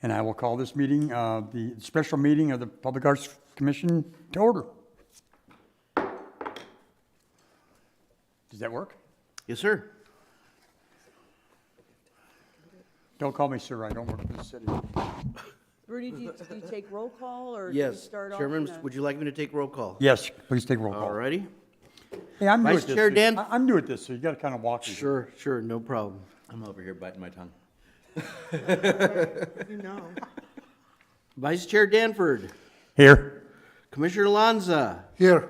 And I will call this meeting, the special meeting of the Public Arts Commission to order. Does that work? Yes, sir. Don't call me sir, I don't work for the city. Rudy, do you take roll call, or do you Yes. start off? Chairman, would you like me to take roll call? Yes, please take roll call. All righty. Hey, I'm new Vice at this. Chair Dan? I'm new at this, so you gotta kind of walk me. Sure, no problem. I'm over here biting my tongue. You know. Vice Chair Danford, Here. Commissioner Lanza, Here.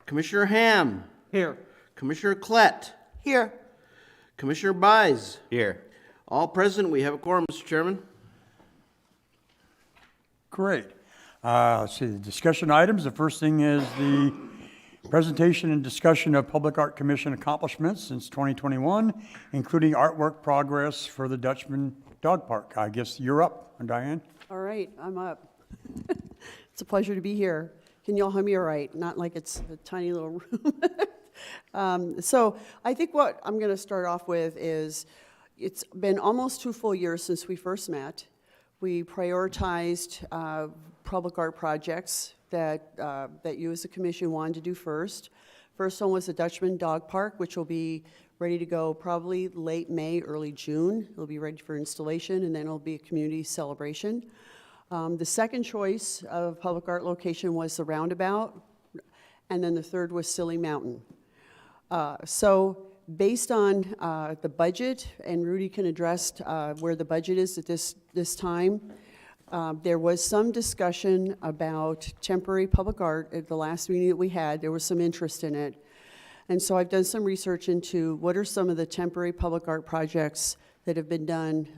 Commissioner Ham, Here. Commissioner Klett, Here. Commissioner Buys. Here. All present, we have a quorum, Mr. Chairman. Great. Let's see, the discussion items. The first thing is the presentation and discussion of Public Art Commission accomplishments since 2021, including artwork progress for the Dutchman Dog Park. I guess you're up, Diane. All right, I'm up. It's a pleasure to be here. Can you all hear me all right? Not like it's a tiny little room. So I think what I'm going to start off with is it's been almost 2 full years since we first met. We prioritized public art projects that you as a commission wanted to do first. First one was the Dutchman Dog Park, which will be ready to go probably late May, early June. It'll be ready for installation, and then it'll be a community celebration. The second choice of public art location was the Round-a-bout, and then the third was Silly Mountain. So based on the budget, and Rudy can address where the budget is at this time, there was some discussion about temporary public art at the last meeting that we had. There was some interest in it. And so I've done some research into what are some of the temporary public art projects that have been done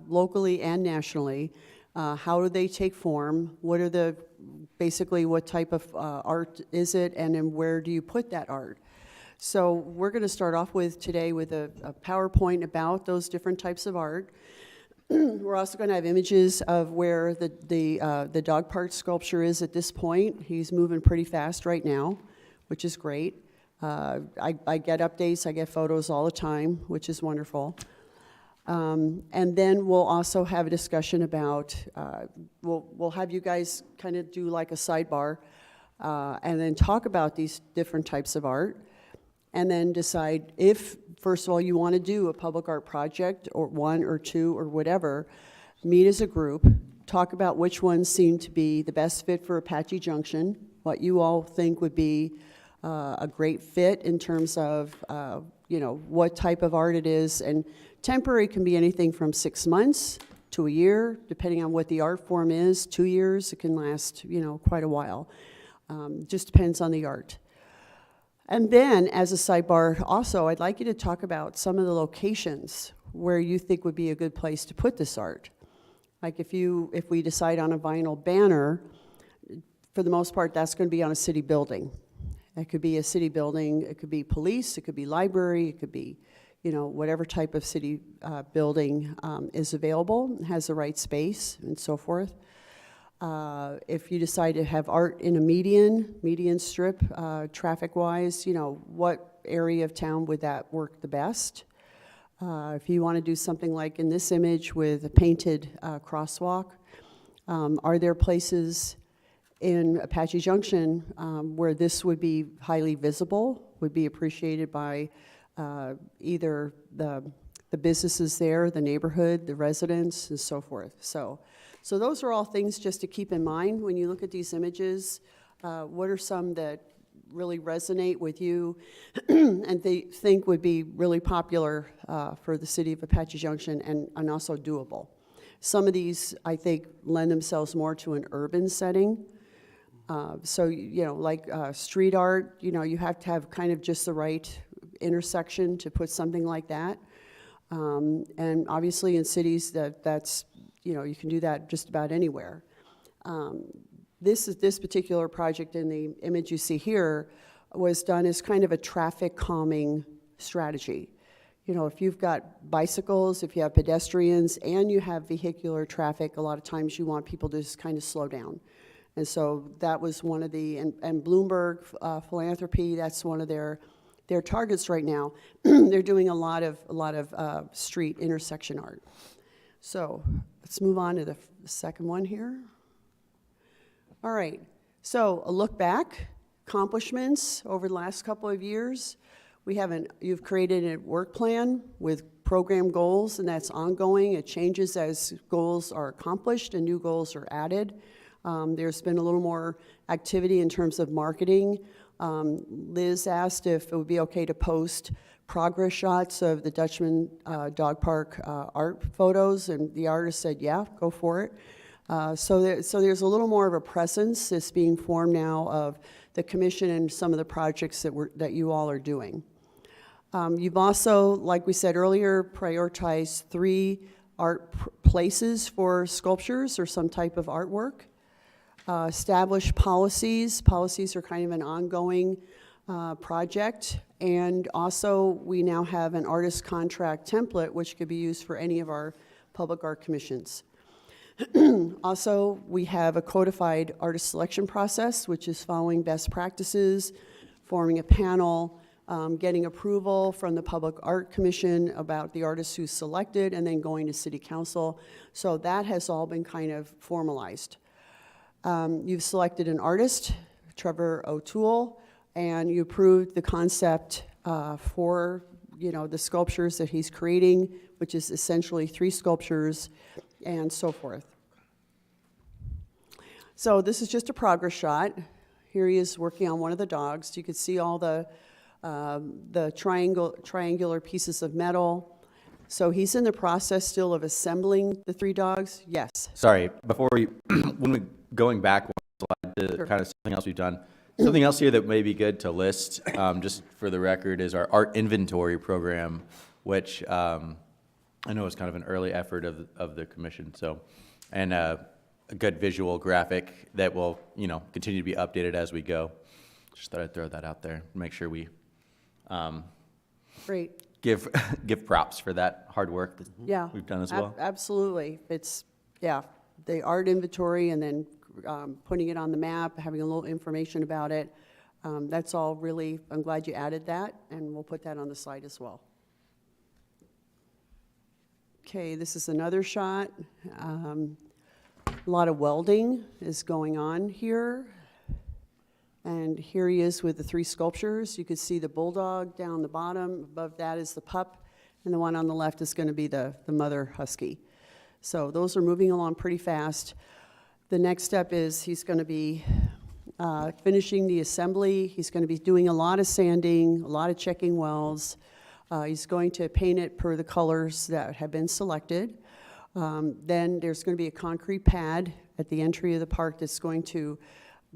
locally and nationally. How do they take form? What are basically what type of art is it, and then where do you put that art? So we're going to start off with today with a PowerPoint about those different types of art. We're also going to have images of where the dog park sculpture is at this point. He's moving pretty fast right now, which is great. I get updates, I get photos all the time, which is wonderful. And then we'll also have a discussion about, we'll have you guys kind of do like a sidebar and then talk about these different types of art, and then decide if, first of all, you want to do a public art project, or 1 or 2 or whatever. Meet as a group, talk about which ones seem to be the best fit for Apache Junction, what you all think would be a great fit in terms of what type of art it is. And temporary can be anything from 6 months to a year, depending on what the art form is. 2 years, it can last quite a while. Just depends on the art. And then, as a sidebar, also, I'd like you to talk about some of the locations where you think would be a good place to put this art. Like if we decide on a vinyl banner, for the most part, that's going to be on a city building. It could be a city building, it could be police, it could be library, it could be, whatever type of city building is available, has the right space, and so forth. If you decide to have art in a median strip, traffic-wise, what area of town would that work the best? If you want to do something like in this image with a painted crosswalk, are there places in Apache Junction where this would be highly visible, would be appreciated by either the businesses there, the neighborhood, the residents, and so forth. So those are all things just to keep in mind when you look at these images. What are some that really resonate with you and they think would be really popular for the city of Apache Junction and also doable? Some of these, I think, lend themselves more to an urban setting. So, like street art, you have to have kind of just the right intersection to put something like that. And obviously in cities that's, you can do that just about anywhere. This particular project in the image you see here was done as kind of a traffic calming strategy. If you've got bicycles, if you have pedestrians, and you have vehicular traffic, a lot of times you want people to just kind of slow down. And so that was one of the, and Bloomberg Philanthropy, that's one of their targets right now. They're doing a lot of street intersection art. So let's move on to the second one here. All right, so a look back, accomplishments over the last couple of years. You've created a work plan with program goals, and that's ongoing. It changes as goals are accomplished and new goals are added. There's been a little more activity in terms of marketing. Liz asked if it would be okay to post progress shots of the Dutchman Dog Park art photos, and the artist said, yeah, go for it. So there's a little more of a presence that's being formed now of the commission and some of the projects that you all are doing. You've also, like we said earlier, prioritized 3 art places for sculptures or some type of artwork. Established policies. Policies are kind of an ongoing project. And also, we now have an artist contract template, which could be used for any of our public art commissions. Also, we have a codified artist selection process, which is following best practices, forming a panel, getting approval from the Public Art Commission about the artists who's selected, and then going to City Council. So that has all been kind of formalized. You've selected an artist, Trevor O'Toole, and you approved the concept for the sculptures that he's creating, which is essentially 3 sculptures and so forth. So this is just a progress shot. Here he is working on one of the dogs. You can see all the triangular pieces of metal. So he's in the process still of assembling the 3 dogs? Yes. Sorry, before we, when we going back one slide to Sure. kind of something else we've done, something else here that may be good to list, just for the record, is our art inventory program, which I know is kind of an early effort of the commission. So, and a good visual graphic that will continue to be updated as we go. Just thought I'd throw that out there. Make sure we Great. give props for that hard work that Yeah. we've done as well. Absolutely. It's, the art inventory and then putting it on the map, having a little information about it. That's all really, I'm glad you added that, and we'll put that on the slide as well. Okay, this is another shot. A lot of welding is going on here. And here he is with the 3 sculptures. You can see the bulldog down the bottom. Above that is the pup, and the one on the left is going to be the mother husky. So those are moving along pretty fast. The next step is he's going to be finishing the assembly. He's going to be doing a lot of sanding, a lot of checking welds. He's going to paint it per the colors that have been selected. Then there's going to be a concrete pad at the entry of the park that's going to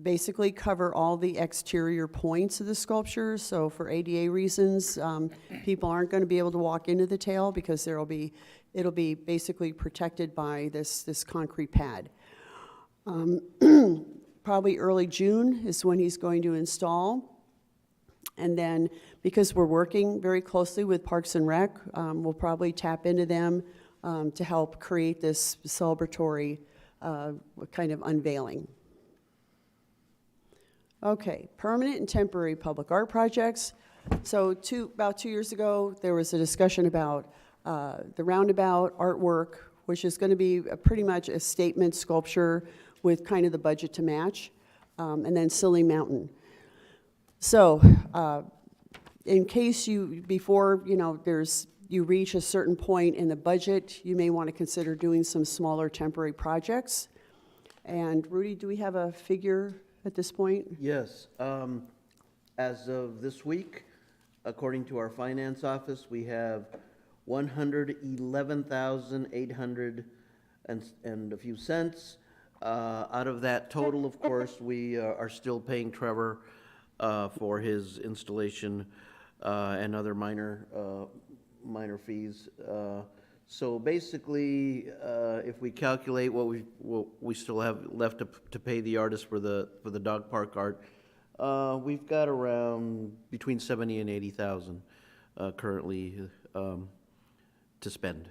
basically cover all the exterior points of the sculpture. So for ADA reasons, people aren't going to be able to walk into the tail because it'll be basically protected by this concrete pad. Probably early June is when he's going to install. And then, because we're working very closely with Parks and Rec, we'll probably tap into them to help create this celebratory kind of unveiling. Okay, permanent and temporary public art projects. So about 2 years ago, there was a discussion about the Round-a-bout artwork, which is going to be pretty much a statement sculpture with kind of the budget to match, and then Silly Mountain. So, in case you reach a certain point in the budget, you may want to consider doing some smaller temporary projects. And Rudy, do we have a figure at this point? Yes. As of this week, according to our finance office, we have $111,800 and a few cents. Out of that total, of course, we are still paying Trevor for his installation and other minor fees. So basically, if we calculate what we still have left to pay the artist for the dog park art, we've got around between 70 and 80,000 currently to spend.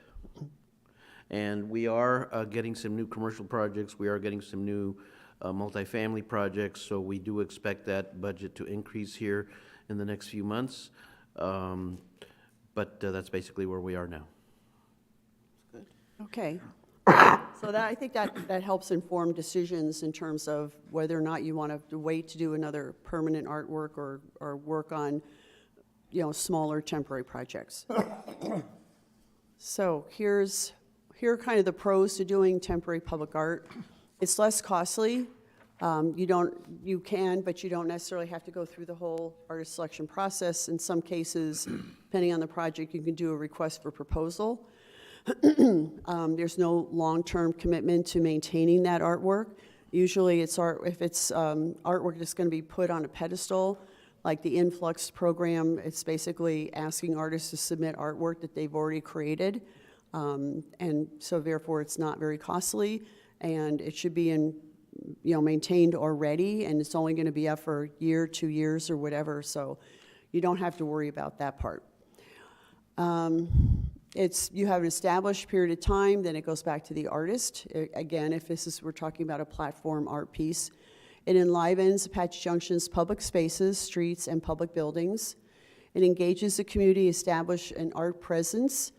And we are getting some new commercial projects. We are getting some new multifamily projects. So we do expect that budget to increase here in the next few months. But that's basically where we are now. Okay. So that, I think that helps inform decisions in terms of whether or not you want to wait to do another permanent artwork or work on, smaller temporary projects. So here are kind of the pros to doing temporary public art. It's less costly. You can, but you don't necessarily have to go through the whole artist selection process. In some cases, depending on the project, you can do a request for proposal. There's no long-term commitment to maintaining that artwork. Usually if it's artwork that's going to be put on a pedestal, like the Influx program, it's basically asking artists to submit artwork that they've already created. And so therefore it's not very costly, and it should be maintained already, and it's only going to be up for a year, 2 years, or whatever, so you don't have to worry about that part. You have an established period of time, then it goes back to the artist. Again, if we're talking about a platform art piece, it enlivens Apache Junction's public spaces, streets, and public buildings. It engages the community, establish an art presence,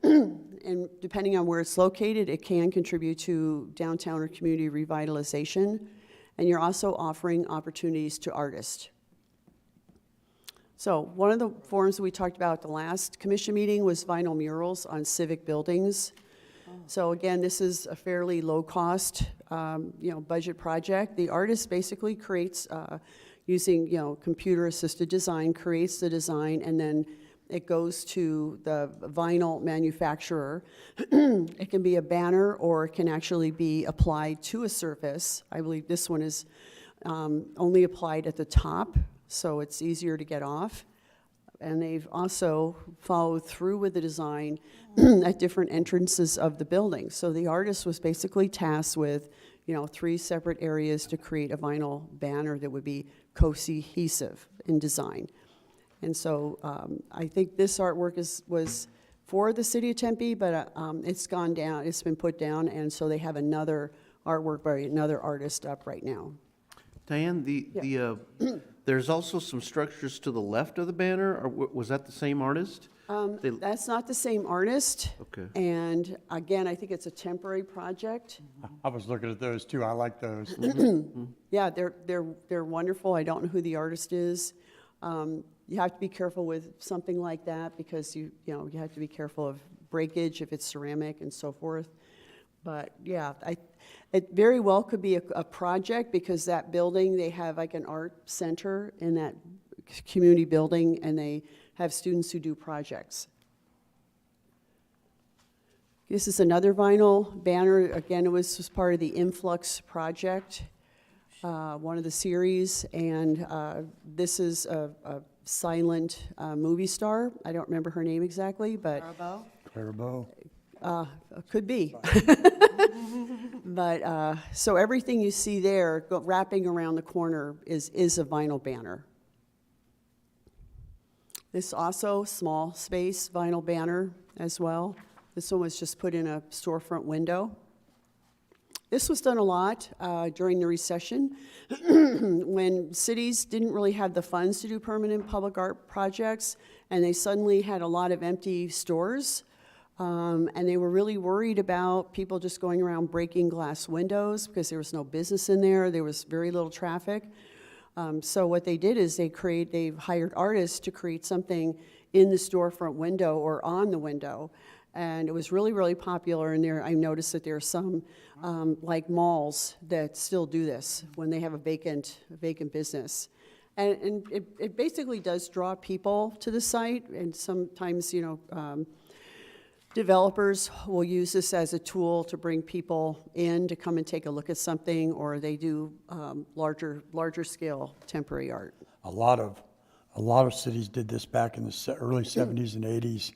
and depending on where it's located, it can contribute to downtown or community revitalization. And you're also offering opportunities to artists. So one of the forums that we talked about at the last commission meeting was vinyl murals on civic buildings. So again, this is a fairly low-cost, budget project. The artist basically creates, using, computer-assisted design, creates the design, and then it goes to the vinyl manufacturer. It can be a banner, or it can actually be applied to a surface. I believe this one is only applied at the top, so it's easier to get off. And they've also followed through with the design at different entrances of the building. So the artist was basically tasked with, 3 separate areas to create a vinyl banner that would be cohesive in design. And so I think this artwork was for the city of Tempe, but it's gone down, it's been put down, and so they have another artwork by another artist up right now. Diane, there's also some structures to the left of the banner, or was that the same artist? That's not the same artist. Okay. And again, I think it's a temporary project. I was looking at those too. I like those. Yeah, they're wonderful. I don't know who the artist is. You have to be careful with something like that because you have to be careful of breakage if it's ceramic and so forth. But yeah, it very well could be a project because that building, they have like an art center in that community building, and they have students who do projects. This is another vinyl banner. Again, it was part of the Influx project, one of the series, and this is a silent movie star. I don't remember her name exactly, but Clara Bow. could be. But so everything you see there wrapping around the corner is a vinyl banner. This also small space vinyl banner as well. This one was just put in a storefront window. This was done a lot during the recession when cities didn't really have the funds to do permanent public art projects, and they suddenly had a lot of empty stores. And they were really worried about people just going around breaking glass windows because there was no business in there. There was very little traffic. So what they did is they hired artists to create something in the storefront window or on the window. And it was really, really popular. And I noticed that there are some like malls that still do this when they have a vacant business. And it basically does draw people to the site. And sometimes, developers will use this as a tool to bring people in to come and take a look at something, or they do larger scale temporary art. A lot of cities did this back in the early 70s and 80s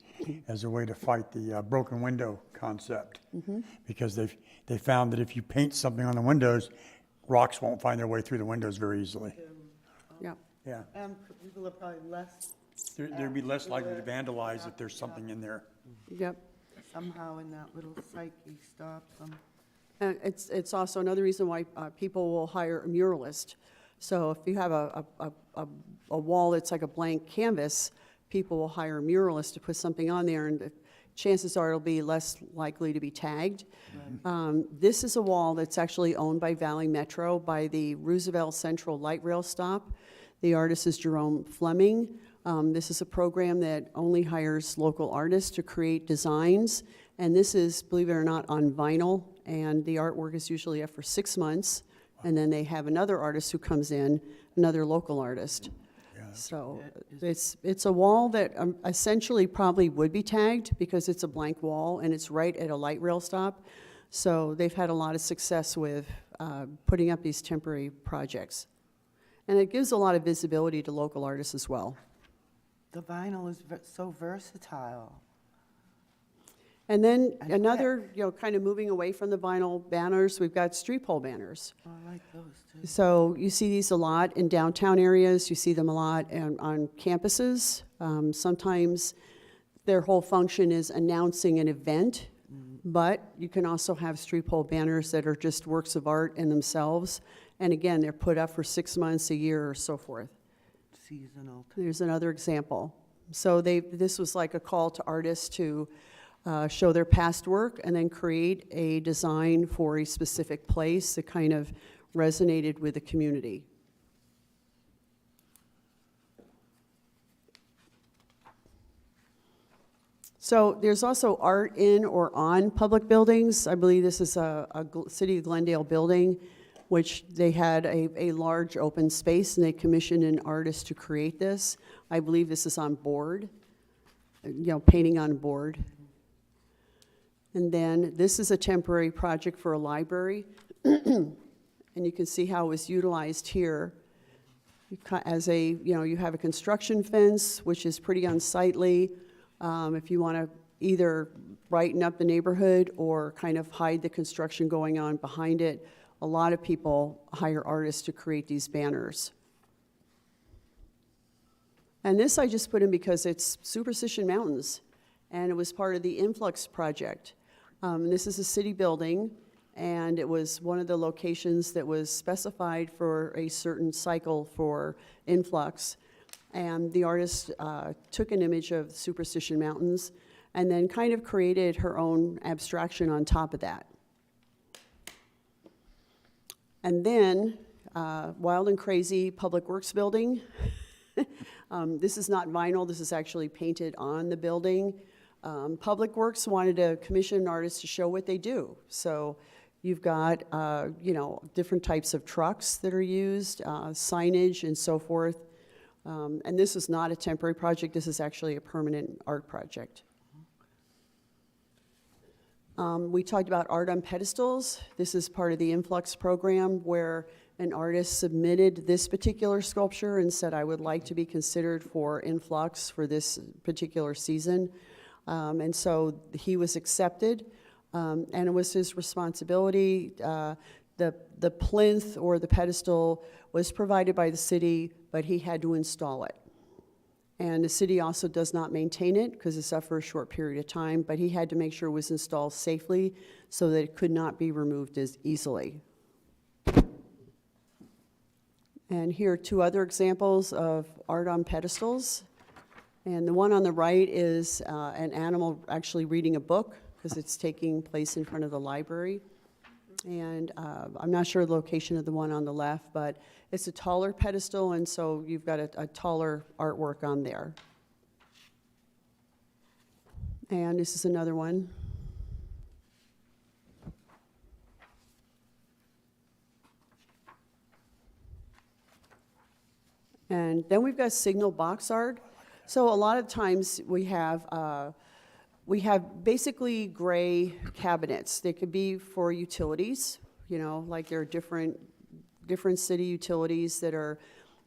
as a way to fight the broken window concept, because they found that if you paint something on the windows, rocks won't find their way through the windows very easily. Yeah. Yeah. People are probably less, They'd be less likely to vandalize if there's something in there. Yep. somehow in that little psyche stops them. And it's also another reason why people will hire a muralist. So if you have a wall that's like a blank canvas, people will hire a muralist to put something on there, and chances are it'll be less likely to be tagged. This is a wall that's actually owned by Valley Metro by the Roosevelt Central Light Rail stop. The artist is Jerome Fleming. This is a program that only hires local artists to create designs, and this is, believe it or not, on vinyl, and the artwork is usually up for 6 months, and then they have another artist who comes in, another local artist. So it's a wall that essentially probably would be tagged because it's a blank wall and it's right at a light rail stop. So they've had a lot of success with putting up these temporary projects. And it gives a lot of visibility to local artists as well. The vinyl is so versatile. And then And another, kind of moving away from the vinyl banners, we've got street pole banners. Oh, I like those too. So you see these a lot in downtown areas, you see them a lot on campuses. Sometimes their whole function is announcing an event, but you can also have street pole banners that are just works of art in themselves. And again, they're put up for 6 months, a year, or so forth. Seasonal. There's another example. So this was like a call to artists to show their past work and then create a design for a specific place that kind of resonated with the community. So there's also art in or on public buildings. I believe this is a City of Glendale building, which they had a large open space and they commissioned an artist to create this. I believe this is on board, painting on board. And then this is a temporary project for a library. And you can see how it was utilized here. As you have a construction fence, which is pretty unsightly. If you want to either brighten up the neighborhood or kind of hide the construction going on behind it, a lot of people hire artists to create these banners. And this I just put in because it's Superstition Mountains, and it was part of the Influx project. This is a city building, and it was one of the locations that was specified for a certain cycle for influx. And the artist took an image of Superstition Mountains and then kind of created her own abstraction on top of that. And then Wild and Crazy Public Works Building. This is not vinyl, this is actually painted on the building. Public Works wanted to commission an artist to show what they do. So you've got, different types of trucks that are used, signage and so forth. And this is not a temporary project, this is actually a permanent art project. We talked about art on pedestals. This is part of the Influx program where an artist submitted this particular sculpture and said, I would like to be considered for Influx for this particular season. And so he was accepted, and it was his responsibility. The plinth or the pedestal was provided by the city, but he had to install it. And the city also does not maintain it because it's up for a short period of time, but he had to make sure it was installed safely so that it could not be removed as easily. And here are two other examples of art on pedestals. And the one on the right is an animal actually reading a book because it's taking place in front of the library. And I'm not sure the location of the one on the left, but it's a taller pedestal, and so you've got a taller artwork on there. And this is another one. And then we've got signal box art. So a lot of times we have basically gray cabinets. They could be for utilities, like there are different city utilities that are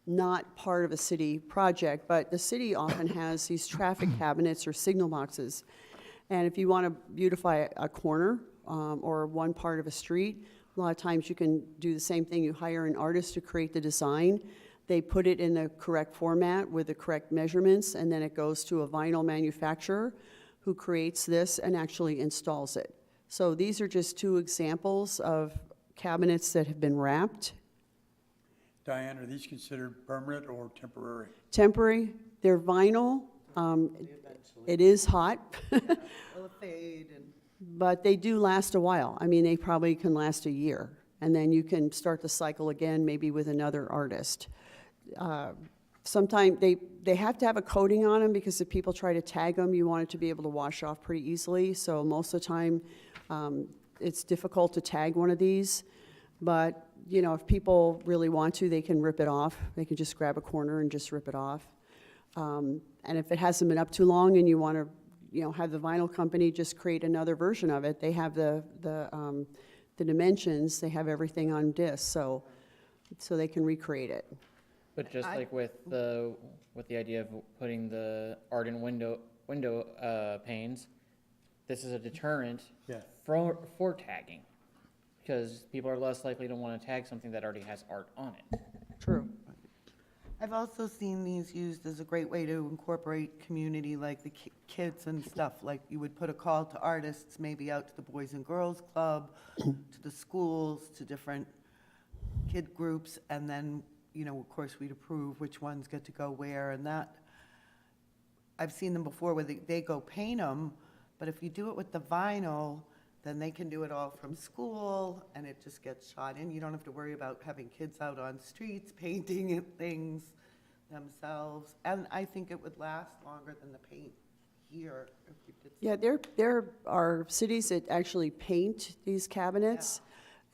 not part of a city project, but the city often has these traffic cabinets or signal boxes. And if you want to beautify a corner or one part of a street, a lot of times you can do the same thing. You hire an artist to create the design. They put it in the correct format with the correct measurements, and then it goes to a vinyl manufacturer who creates this and actually installs it. So these are just two examples of cabinets that have been wrapped. Diane, are these considered permanent or temporary? Temporary, they're vinyl, It is hot, Will it fade and? but they do last a while. I mean, they probably can last a year, and then you can start the cycle again, maybe with another artist. Sometimes they have to have a coating on them, because if people try to tag them, you want it to be able to wash off pretty easily. So most of the time, it's difficult to tag one of these. But, you know, if people really want to, they can rip it off. They can just grab a corner and just rip it off. And if it hasn't been up too long and you want to, you know, have the vinyl company just create another version of it, they have the dimensions, they have everything on disc, so they can recreate it. But just like with the idea of putting the art in window panes, this is a deterrent for tagging, because people are less likely to want to tag something that already has art on it. True. I've also seen these used as a great way to incorporate community, like the kids and stuff. Like you would put a call to artists, maybe out to the Boys and Girls Club, to the schools, to different kid groups, and then, you know, of course, we'd approve which ones get to go where, and that. I've seen them before where they go paint them, but if you do it with the vinyl, then they can do it all from school, and it just gets shot in. You don't have to worry about having kids out on streets painting things themselves. And I think it would last longer than the paint here. If you did. Yeah, there are cities that actually paint these cabinets,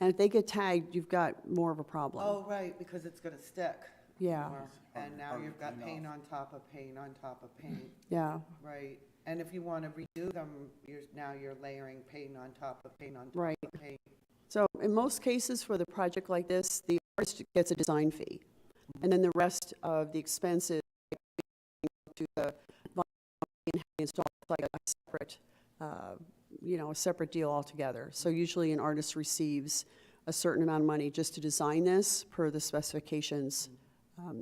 and if they get tagged, you've got more of a problem. Oh, right, because it's gonna stick. Yeah. more. And now you've got paint on top of paint on top of paint, Yeah, right? And if you want to redo them, now you're layering paint on top of paint on top Right. of paint. so in most cases for the project like this, the artist gets a design fee, and then the rest of the expenses to the and install like a separate, you know, a separate deal altogether. So usually an artist receives a certain amount of money just to design this per the specifications.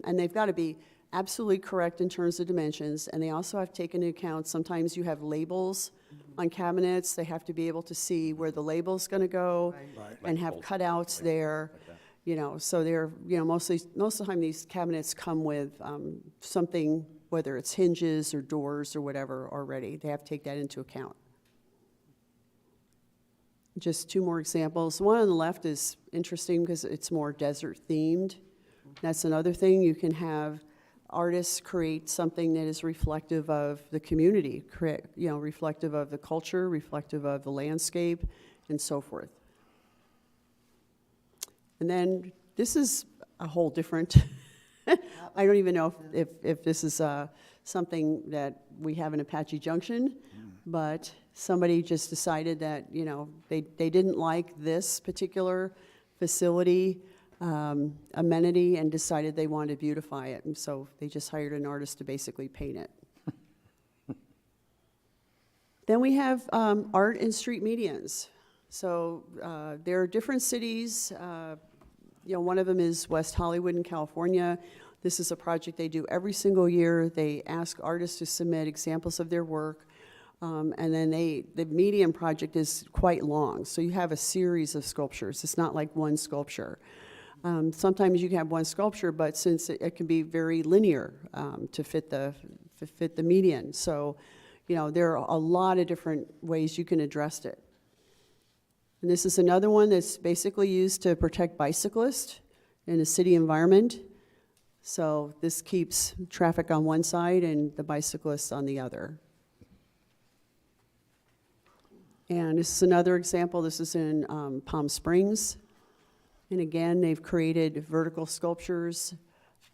And they've got to be absolutely correct in terms of dimensions, and they also have to take into account, sometimes you have labels on cabinets, they have to be able to see where the label's going to go and have cutouts there, you know, so they're, you know, most of the time these cabinets come with something, whether it's hinges or doors or whatever already, they have to take that into account. Just two more examples. One on the left is interesting because it's more desert themed. That's another thing. You can have artists create something that is reflective of the community, you know, reflective of the culture, reflective of the landscape, and so forth. And then this is a whole different, I don't even know if this is something that we have in Apache Junction, but somebody just decided that, you know, they didn't like this particular facility amenity and decided they wanted to beautify it, and so they just hired an artist to basically paint it. Then we have art in street medians. So there are different cities. You know, one of them is West Hollywood in California. This is a project they do every single year. They ask artists to submit examples of their work, and then the median project is quite long. So you have a series of sculptures. It's not like one sculpture. Sometimes you can have one sculpture, but since it can be very linear to fit the median. So, you know, there are a lot of different ways you can address it. And this is another one that's basically used to protect bicyclists in a city environment. So this keeps traffic on one side and the bicyclists on the other. And this is another example. This is in Palm Springs. And again, they've created vertical sculptures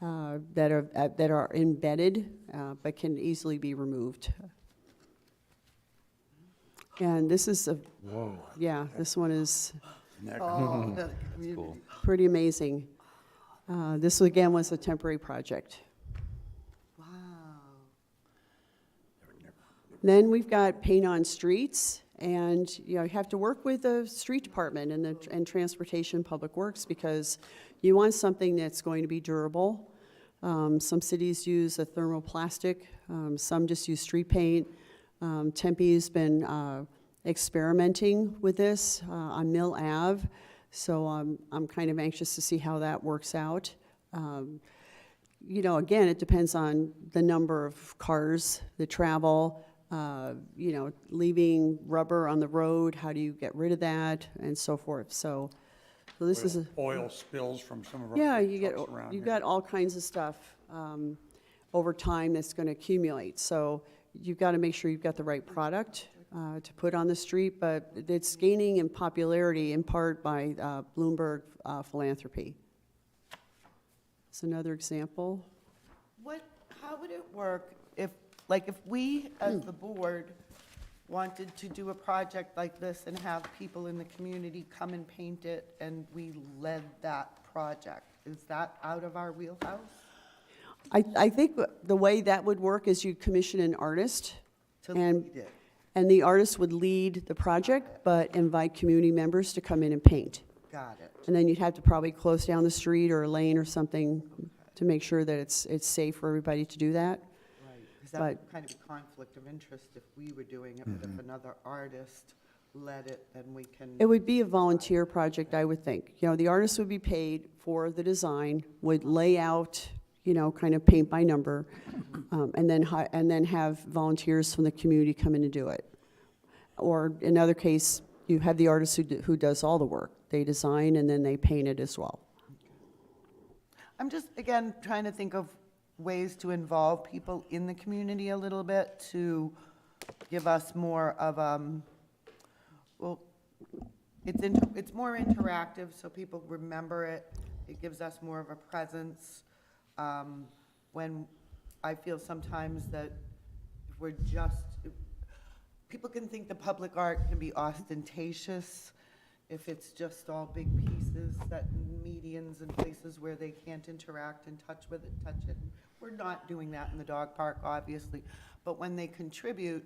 that are embedded, but can easily be removed. And this is this one is Oh, the Cool. community. pretty amazing. This again was a temporary project. Wow. Then we've got paint on streets, and you know, you have to work with the street department and transportation public works, because you want something that's going to be durable. Some cities use a thermoplastic, some just use street paint. Tempe's been experimenting with this on Mill Ave, so I'm kind of anxious to see how that works out. you know, again, it depends on the number of cars that travel, you know, leaving rubber on the road, how do you get rid of that, and so forth. So this is a. Oil spills from some of our Yeah, big you get, trucks around you've here. got all kinds of stuff over time that's going to accumulate. So you've got to make sure you've got the right product to put on the street, but it's gaining in popularity in part by Bloomberg philanthropy. It's another example. How would it work if we, as the board, wanted to do a project like this and have people in the community come and paint it, and we led that project? Is that out of our wheelhouse? I think the way that would work is you'd commission an artist, To and, lead it? and the artist would lead the project, but invite community members to come in and paint. Got it. And then you'd have to probably close down the street or a lane or something to make sure that it's safe for everybody to do that. Right, because that But- would kind of be conflict of interest if we were doing it, but if another artist led it, then we can. It would be a volunteer project, I would think. You know, the artist would be paid for the design, would lay out, you know, kind of paint by number, and then have volunteers from the community come in and do it. Or in another case, you have the artist who does all the work. They design and then they paint it as well. I'm just, again, trying to think of ways to involve people in the community a little bit, to give us more of, well, it's more interactive, so people remember it. It gives us more of a presence. When I feel sometimes that if we're just, people can think the public art can be ostentatious if it's just all big pieces that medians and places where they can't interact and touch it. We're not doing that in the dog park, obviously, but when they contribute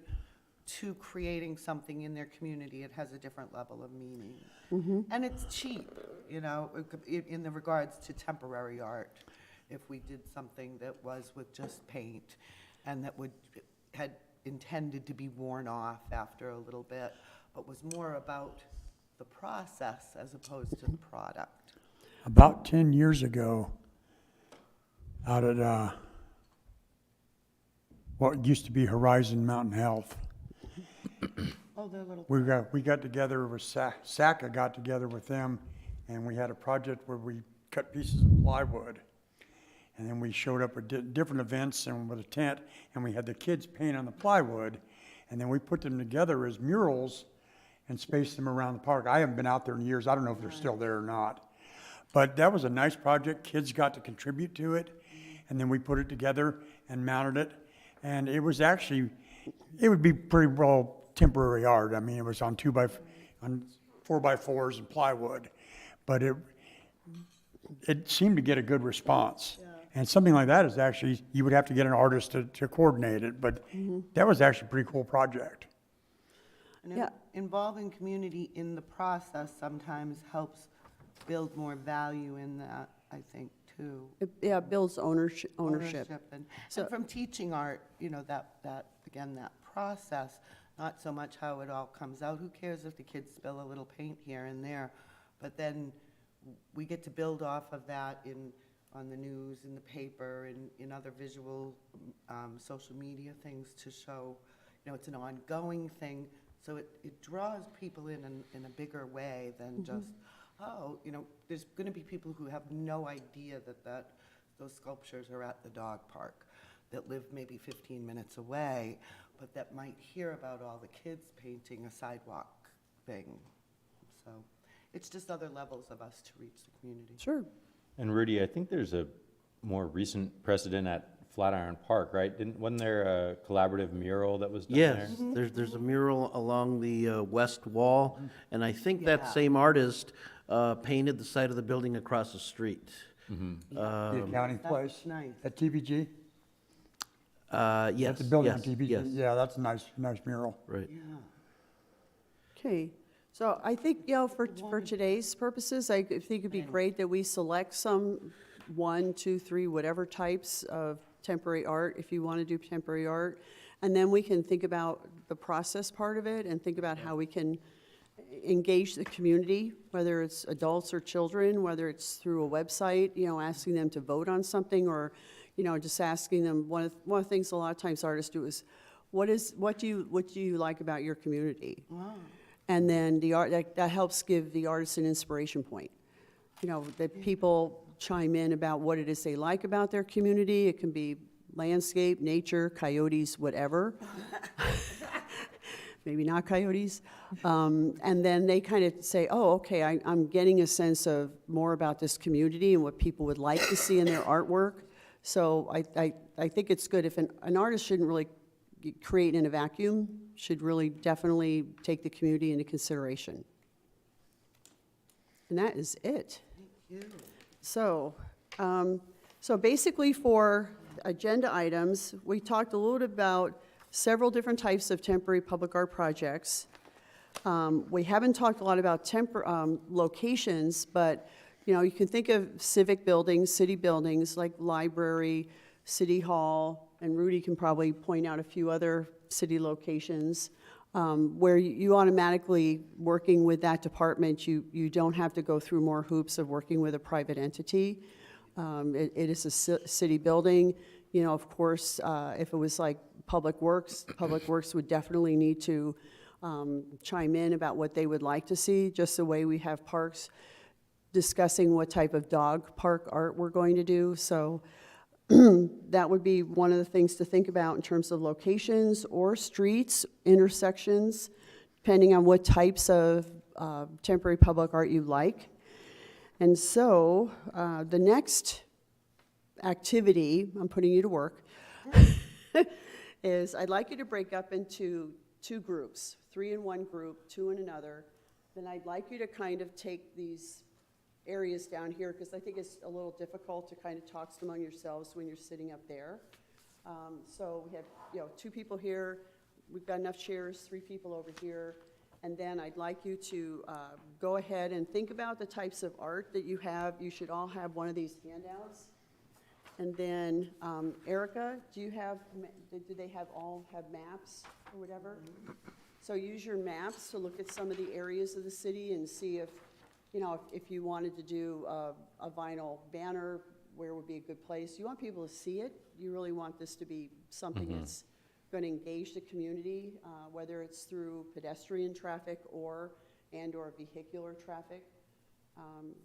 to creating something in their community, it has a different level of meaning. And it's cheap, you know, in the regards to temporary art. If we did something that was with just paint and that had intended to be worn off after a little bit, but was more about the process as opposed to the product. About 10 years ago, out at what used to be Horizon Mountain Health, Oh, they're little. we got together with SACA got together with them, and we had a project where we cut pieces of plywood. And then we showed up at different events and with a tent, and we had the kids paint on the plywood, and then we put them together as murals and spaced them around the park. I haven't been out there in years. I don't know if they're still there or not. But that was a nice project. Kids got to contribute to it, and then we put it together and mounted it. And it was actually, it would be pretty well temporary art. I mean, it was on 4x4s and plywood, but it seemed to get a good response. And something like that is actually, you would have to get an artist to coordinate it, but that was actually a pretty cool project. And Yeah. involving community in the process sometimes helps build more value in that, I think, too. It builds ownership. And So- from teaching art, you know, that, again, that process, not so much how it all comes out. Who cares if the kids spill a little paint here and there? But then we get to build off of that on the news, in the paper, in other visual, social media things to show, you know, it's an ongoing thing. So it draws people in a bigger way than just, oh, you know, there's going to be people who have no idea that those sculptures are at the dog park, that live maybe 15 minutes away, but that might hear about all the kids painting a sidewalk thing. So it's just other levels of us to reach the community. Sure. And Rudy, I think there's a more recent precedent at Flatiron Park, right? Wasn't there a collaborative mural that was done there? Yes, there's a mural along the west wall, and I think that Yeah. same artist painted the side of the building across the street. The accounting That's place nice. at TBG? Yes, At the building on yes, TBG? yes, Yeah, that's a nice mural. right. Okay, so I think, you know, for today's purposes, I think it'd be great that we select some 1, 2, 3, whatever types of temporary art, if you want to do temporary art. And then we can think about the process part of it and think about how we can engage the community, whether it's adults or children, whether it's through a website, you know, asking them to vote on something, or, just asking them, one of the things a lot of times artists do is, what do you like about your community? And then that helps give the artist an inspiration point. That people chime in about what it is they like about their community. It can be landscape, nature, coyotes, whatever. Maybe not coyotes. And then they kind of say, oh, okay, I'm getting a sense of more about this community and what people would like to see in their artwork. So I think it's good if an artist shouldn't really create in a vacuum, should really definitely take the community into consideration. And that is it. So, so basically for agenda items, we talked a little bit about several different types of temporary public art projects. We haven't talked a lot about locations, but you can think of civic buildings, city buildings like library, city hall, and Rudy can probably point out a few other city locations where you automatically, working with that department, you don't have to go through more hoops of working with a private entity. It is a city building. Of course, if it was like Public Works would definitely need to chime in about what they would like to see, just the way we have parks discussing what type of dog park art we're going to do. So that would be one of the things to think about in terms of locations or streets, intersections, depending on what types of temporary public art you like. And so the next activity, I'm putting you to work, is I'd like you to break up into 2 groups, 3 in one group, 2 in another. Then I'd like you to kind of take these areas down here, because I think it's a little difficult to kind of talk among yourselves when you're sitting up there. So we have 2 people here, we've got enough chairs, 3 people over here, and then I'd like you to go ahead and think about the types of art that you have. You should all have one of these handouts. And then, Erica, do they all have maps or whatever? So use your maps to look at some of the areas of the city and see if you wanted to do a vinyl banner, where would be a good place. You want people to see it. You really want this to be something that's going to engage the community, whether it's through pedestrian traffic or vehicular traffic.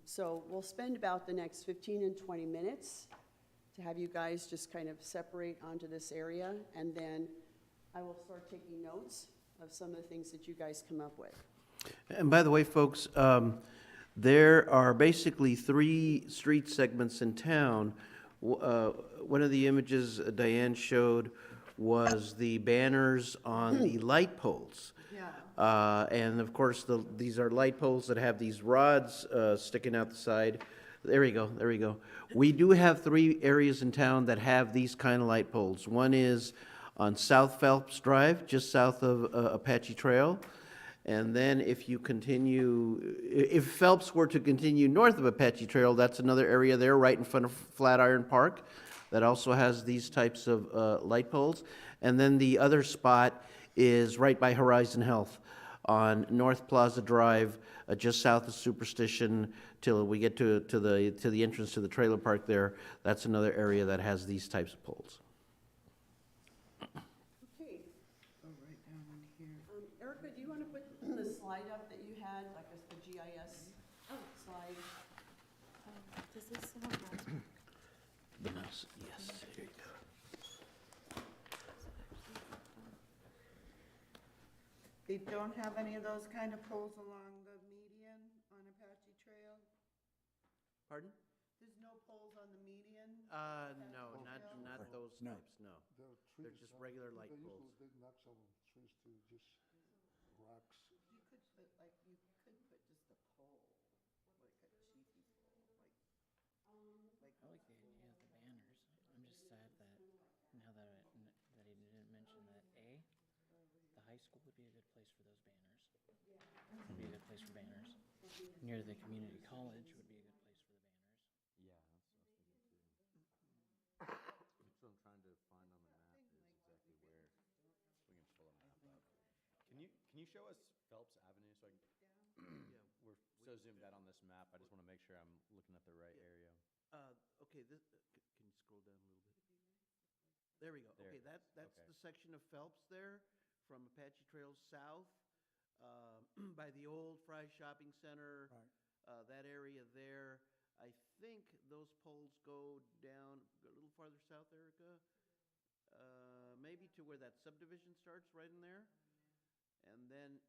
So we'll spend about the next 15 and 20 minutes to have you guys just kind of separate onto this area, and then I will start taking notes of some of the things that you guys come up with. And by the way, folks, there are basically 3 street segments in town. One of the images Diane showed was the banners on the light poles. Yeah. And of course, these are light poles that have these rods sticking out the side. There we go. We do have 3 areas in town that have these kind of light poles. One is on South Phelps Drive, just south of Apache Trl. And then if Phelps were to continue north of Apache Trl, that's another area there right in front of Flatiron Park that also has these types of light poles. And then the other spot is right by Horizon Health on North Plaza Drive, just south of Superstition, till we get to the entrance to the trailer park there. That's another area that has these types of poles. Okay. Oh, right down in here. Erica, do you want to put the slide up that you had, like the GIS slide? Does this have The mouse, yes, here you go. They don't have any of those kind of poles along the median on Apache Trail? Pardon? There's no poles on the median? No, not those No. types, no. They're just regular light poles. They knock some trees to just rocks. You could put just a pole, like a cheapy pole, I like the idea of the banners. I'm just sad that now that he didn't mention that the high school would be a good place for those banners. Would be a good place for banners. Near the community college would be a good place for the banners. Yeah, that's what I was thinking too. That's what I'm trying to find on the map is exactly where, we can pull a map up. Can you show us Phelps Avenue so I can, we're so zoomed out on this map, I just want to make sure I'm looking at the right area. Okay, this, can you scroll down a little bit? There we go. There Okay, it is. that's Okay. the section of Phelps there, from Apache Trail south, by the old Fry Shopping Center. Right. That area there. I think those poles go down a little farther south, Erica. Maybe to where that subdivision starts, right in there. And then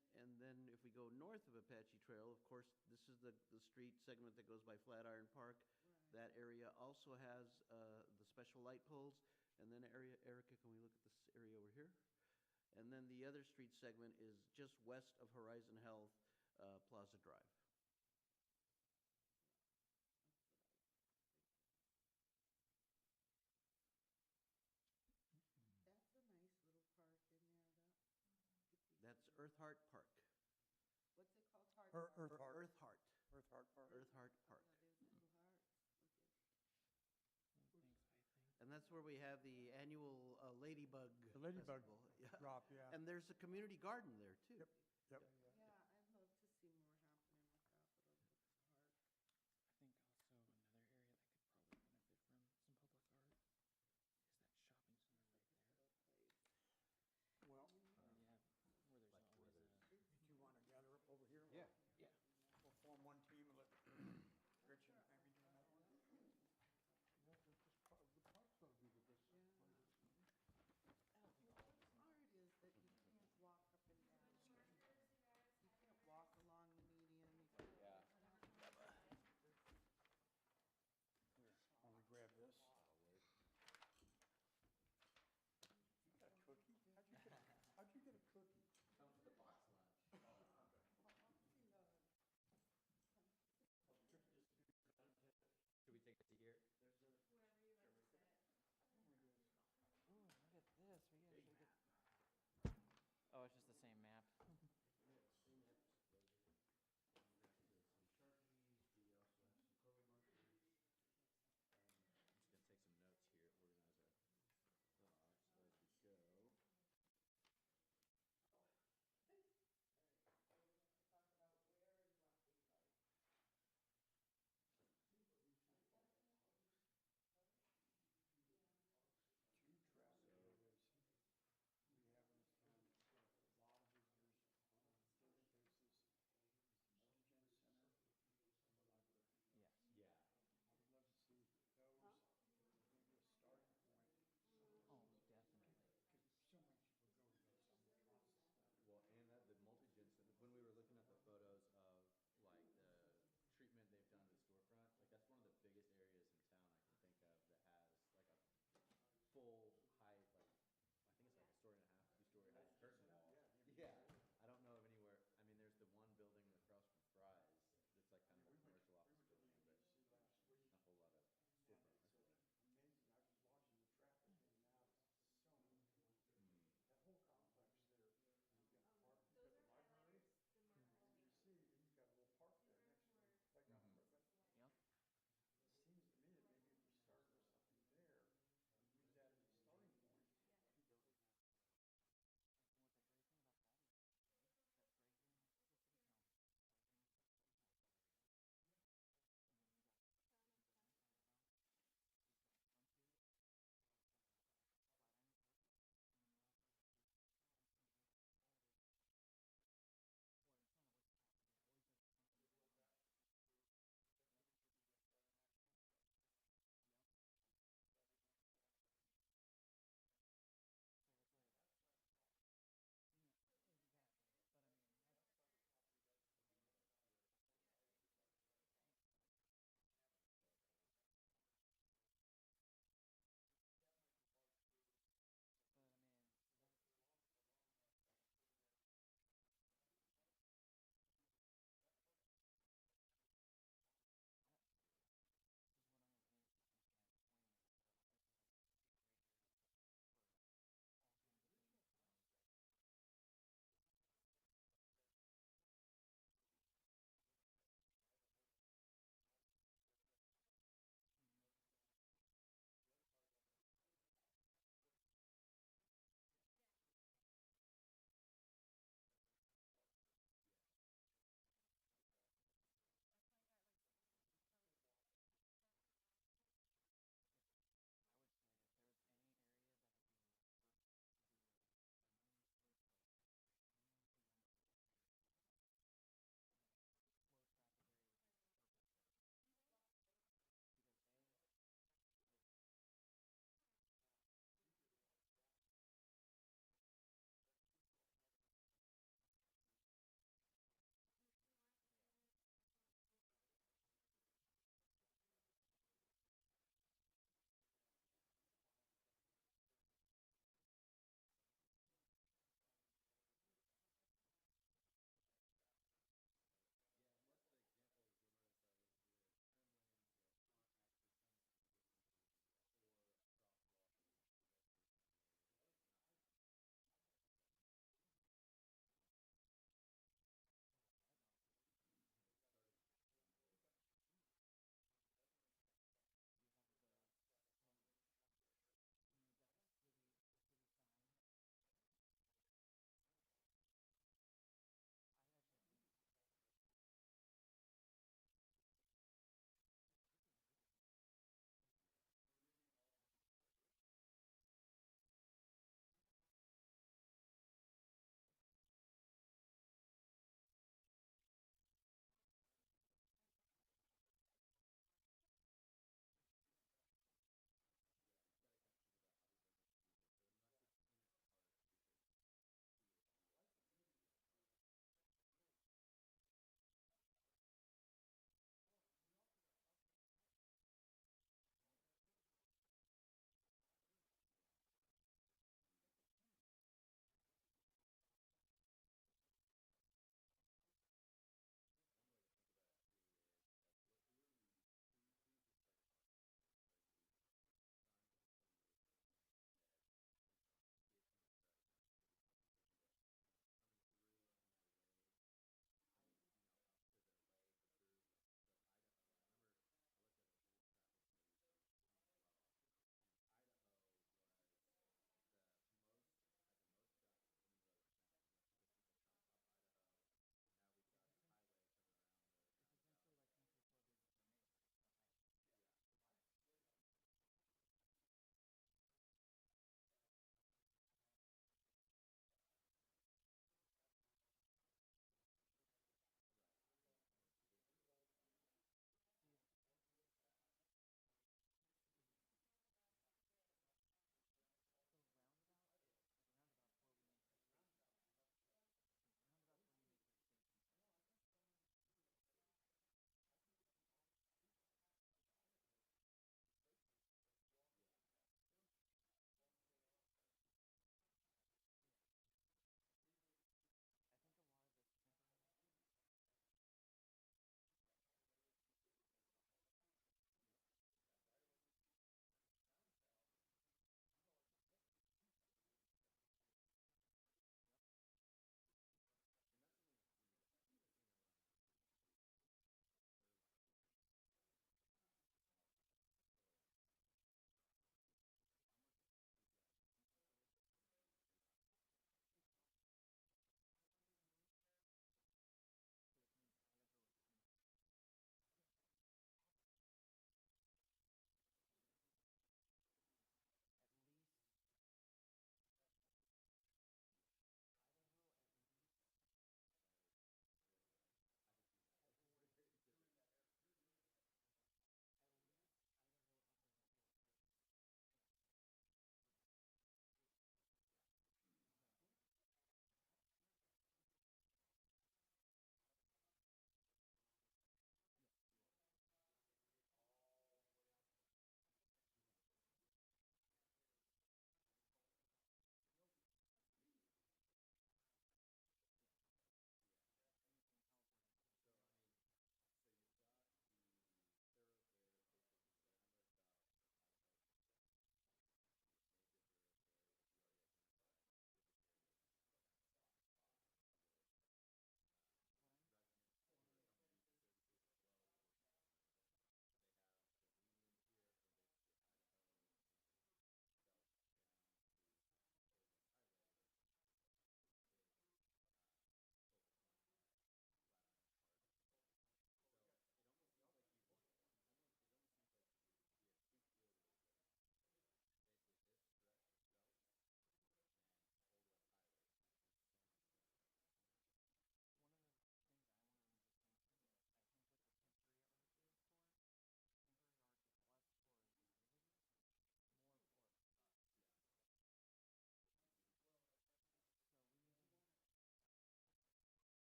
if we go north of Apache Trail, of course, this is the street segment that goes by Flatiron Park. That area also has the special light poles. And then Erica, can we look at this area over here? And then the other street segment is just west of Horizon Health, Plaza Drive. That's a nice little park in there, that could be. That's Earthheart Park. What's it called? Heart Earth Park? Heart. Earthheart. Earth Heart Park. Earthheart Park. Oh, there's two hearts. Okay. Thanks, I think. And that's where we have the annual Ladybug The Ladybug Festival. Yeah. drop, yeah. And there's a community garden there, too. Yep, yep. Yeah, I'd love to see more happening with that little heart. I think also another area that could probably benefit from some public art is that shopping center right there. Well, Yeah, where there's always a, do you want to gather up over here? Yeah. yeah. We'll form one team and let Rich and maybe do another one. Yeah, the park's gotta be the best place. Art is that you can't walk up and down.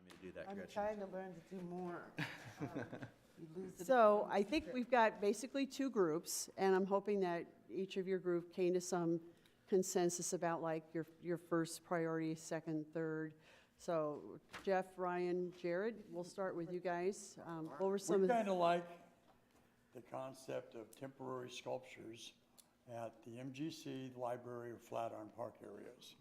remind me to do that, I'm Gretchen. trying to learn to do more. You lose the So I think we've got basically two groups, and I'm hoping that each of your group came to some consensus about like your first priority, second, third. So Jeff, Ryan, Jared, we'll start with you guys. What were some We of the? kind of like the concept of temporary sculptures at the MGC, the library, or Flatiron Park areas.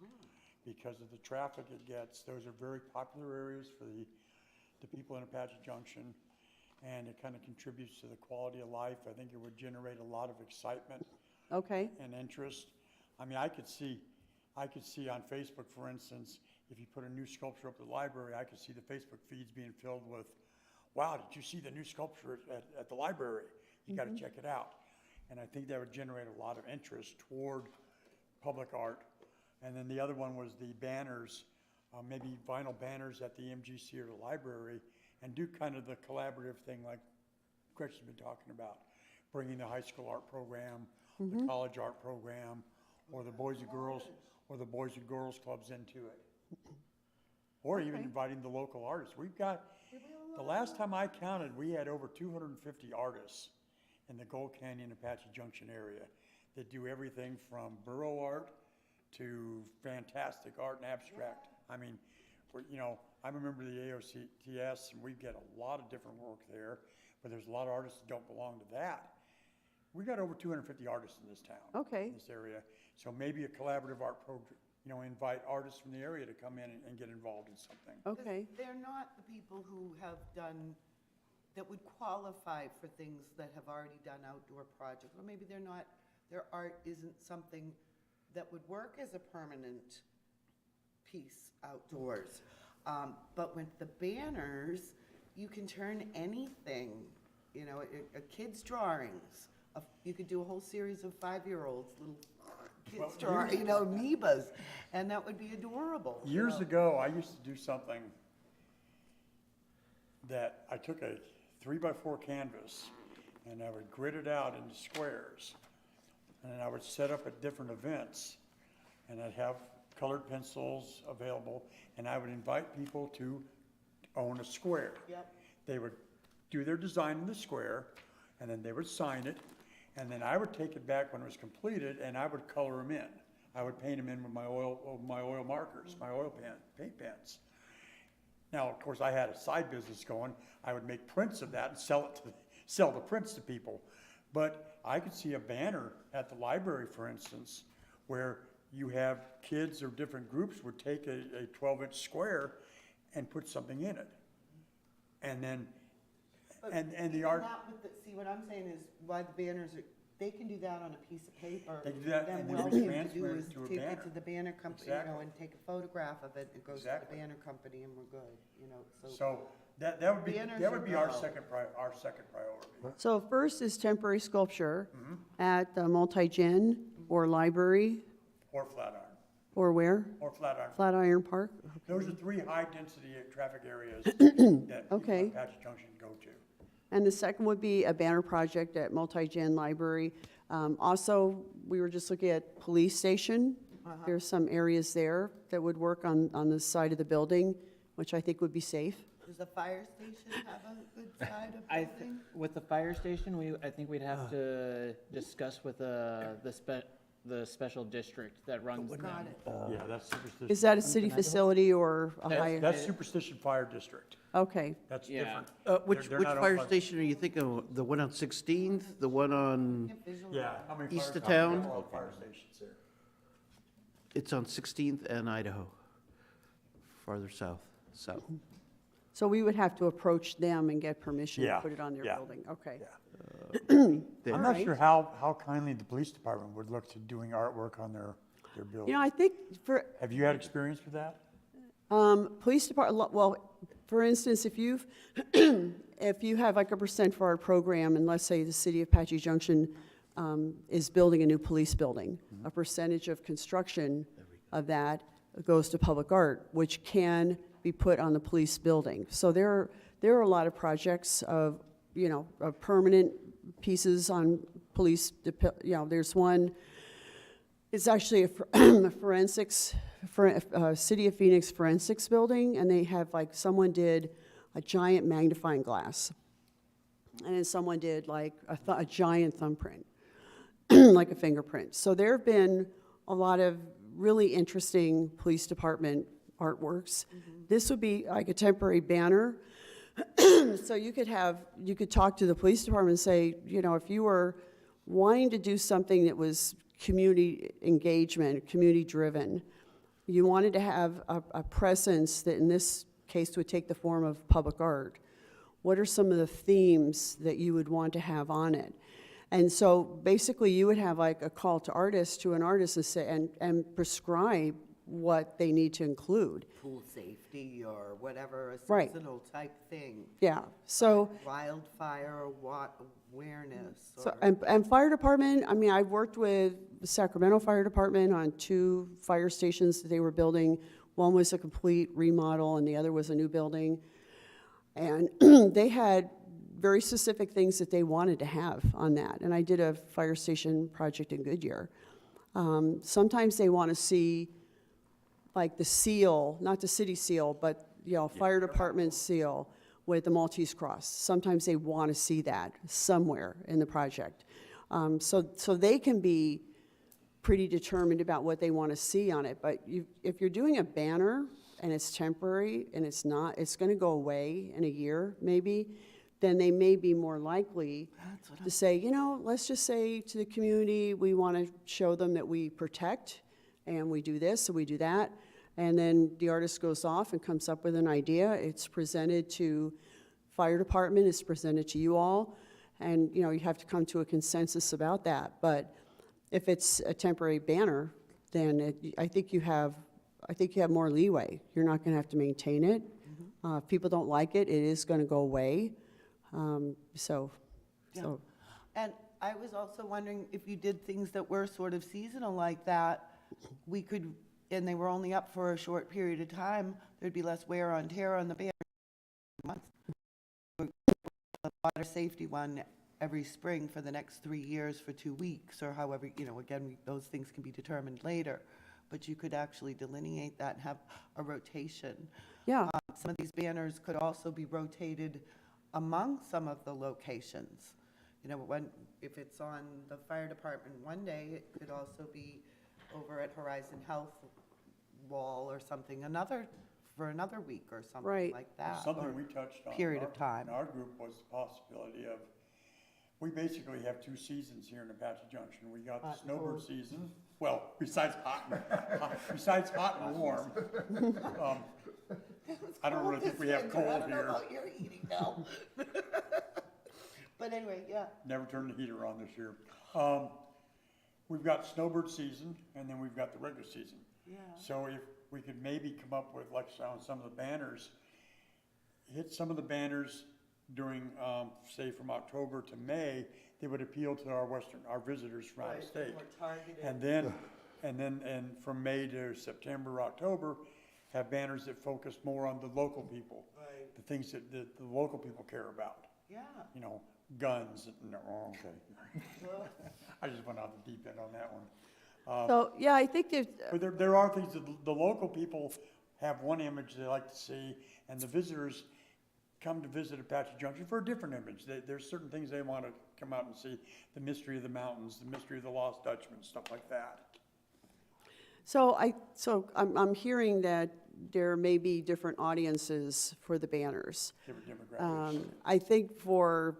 Because of the traffic it gets, those are very popular areas for the people in Apache Junction, and it kind of contributes to the quality of life. I think it would generate a lot of excitement Okay, and interest. I mean, I could see on Facebook, for instance, if you put a new sculpture up at the library, I could see the Facebook feeds being filled with, wow, did you see the new sculpture at the library? You got to check it out. And I think that would generate a lot of interest toward public art. And then the other one was the banners, maybe vinyl banners at the MGC or the library, and do kind of the collaborative thing like Gretchen's been talking about, bringing the high school art program, the college art program, or the boys and girls clubs into it. Or even Okay. inviting the local artists. We've got, the last time I counted, we had over 250 artists in the Gold Canyon Apache Junction area that do everything from borough art to fantastic art and abstract. I mean, I remember the AOCTS, and we get a lot of different work there, but there's a lot of artists that don't belong to that. We got over 250 artists in this town. Okay. In this area. So maybe a collaborative art program, invite artists from the area to come in and get involved in something. okay. They're not the people who have done, that would qualify for things that have already done outdoor projects. Or maybe their art isn't something that would work as a permanent piece outdoors. But with the banners, you can turn anything, a kid's drawings. You could do a whole series of 5-year-olds, little kids drawing, amoebas, and that would be adorable. Years ago, I used to do something that I took a 3x4 canvas and I would grid it out into squares. And I would set up at different events and I'd have colored pencils available and I would invite people to own a square. Yep. They would do their design in the square and then they would sign it. And then I would take it back when it was completed and I would color them in. I would paint them in with my oil markers, my paint pens. Now, of course, I had a side business going. I would make prints of that and sell the prints to people. But I could see a banner at the library, for instance, where you have kids or different groups would take a 12-inch square and put something in it. And then, and the art. See, what I'm saying is why the banners are, they can do that on a piece of paper. They can do that, Then and what then all they you have to do transfer it is to a take it banner. to the banner company, Exactly. and take a photograph of it, and it goes to the Exactly. banner company, and we're good, So that would be Banners our are second priority. So first is temporary sculpture at the multi-gen or library, Or Flatiron, or where? or Flatiron. Flatiron Park? Those are 3 high-density traffic areas that people Okay. in Apache Junction go to. And the second would be a banner project at multi-gen library. Also, we were just looking at police station. There's some areas there that would work on the side of the building, which I think would be safe. Does the fire station have a good side of I, building? with the fire station, I think we'd have to discuss with the special district that runs them. Got it. Yeah, that's Superstition. Is that a city facility or a higher? That's Superstition Fire District. Okay, That's Yeah. different. Which They're not owned fire by- station are you thinking of? The one on 16th, the one on, Yeah. How many East fire- of town? 12 fire stations there. it's on 16th and Idaho, farther south. so we would have to approach them and get permission to Yeah, put it on their yeah, building, okay. Yeah. There. I'm not sure how kindly the police department would look to doing artwork on their building. I think Have you had experience with that? police department, well, for instance, if you have like a percent for our program, and let's say the city of Apache Junction is building a new police building, a percentage of construction of that goes to public art, which can be put on the police building. So there are a lot of projects of permanent pieces on police, there's one, it's actually a forensics City of Phoenix Forensics Building, and they have, like, someone did a giant magnifying glass. And then someone did like a giant thumbprint, like a fingerprint. So there have been a lot of really interesting police department artworks. This would be like a temporary banner. So you could talk to the police department and say, you know, if you were wanting to do something that was community engagement, community driven, you wanted to have a presence that in this case would take the form of public art. What are some of the themes that you would want to have on it? And so basically you would have like a call to artists, to an artist, and say, and prescribe what they need to include. Pool safety or whatever, a Right. seasonal type thing. Yeah, so, Wildfire awareness. so or- and fire department, I mean, I've worked with the Sacramento Fire Department on 2 fire stations that they were building. One was a complete remodel and the other was a new building. And they had very specific things that they wanted to have on that. And I did a fire station project in Goodyear. Sometimes they want to see like the seal, not the city seal, but, you know, fire department seal with the Maltese cross. Sometimes they want to see that somewhere in the project. So they can be pretty determined about what they want to see on it. But if you're doing a banner and it's temporary and it's going to go away in a year maybe, then they may be more likely to say, you know, let's just say to the community, we want to show them that we protect and we do this and we do that. And then the artist goes off and comes up with an idea. It's presented to fire department, it's presented to you all. And, you know, you have to come to a consensus about that. But if it's a temporary banner, then I think you have more leeway. You're not going to have to maintain it. If people don't like it, it is going to go away. So. And I was also wondering if you did things that were sort of seasonal like that, we could, and they were only up for a short period of time, there'd be less wear on tear on the banner. The water safety one every spring for the next 3 years for 2 weeks, or however, you know, again, those things can be determined later. But you could actually delineate that and have a rotation. Yeah. Some of these banners could also be rotated among some of the locations. You know, if it's on the fire department one day, it could also be over at Horizon Health wall or something for another week or something Right. like that. Something or we touched on. period in of time. In our group was the possibility of, we basically have 2 seasons here in Apache Junction. We got the Hot and snowbird cold. season, well, besides hot and warm. I don't really think we have cold I don't know here. about your heating now. But anyway, yeah. Never turned the heater on this year. We've got snowbird season, and then we've got the regular season. Yeah. So if we could maybe come up with, like on some of the banners, hit some of the banners during, say from October to May, they would appeal to our visitors from out of state. More targeted. And from May to September, October, have banners that focus more on the local people. Right. The things that the local people care about, Yeah. you know, guns, no, okay. I just went off the deep end on that one. So, yeah, I think if, But there are things that the local people have one image they like to see, and the visitors come to visit Apache Junction for a different image. There's certain things they want to come out and see, the mystery of the mountains, the mystery of the lost Dutchman, stuff like that. So I'm hearing that there may be different audiences for the banners. Different demographics. I think for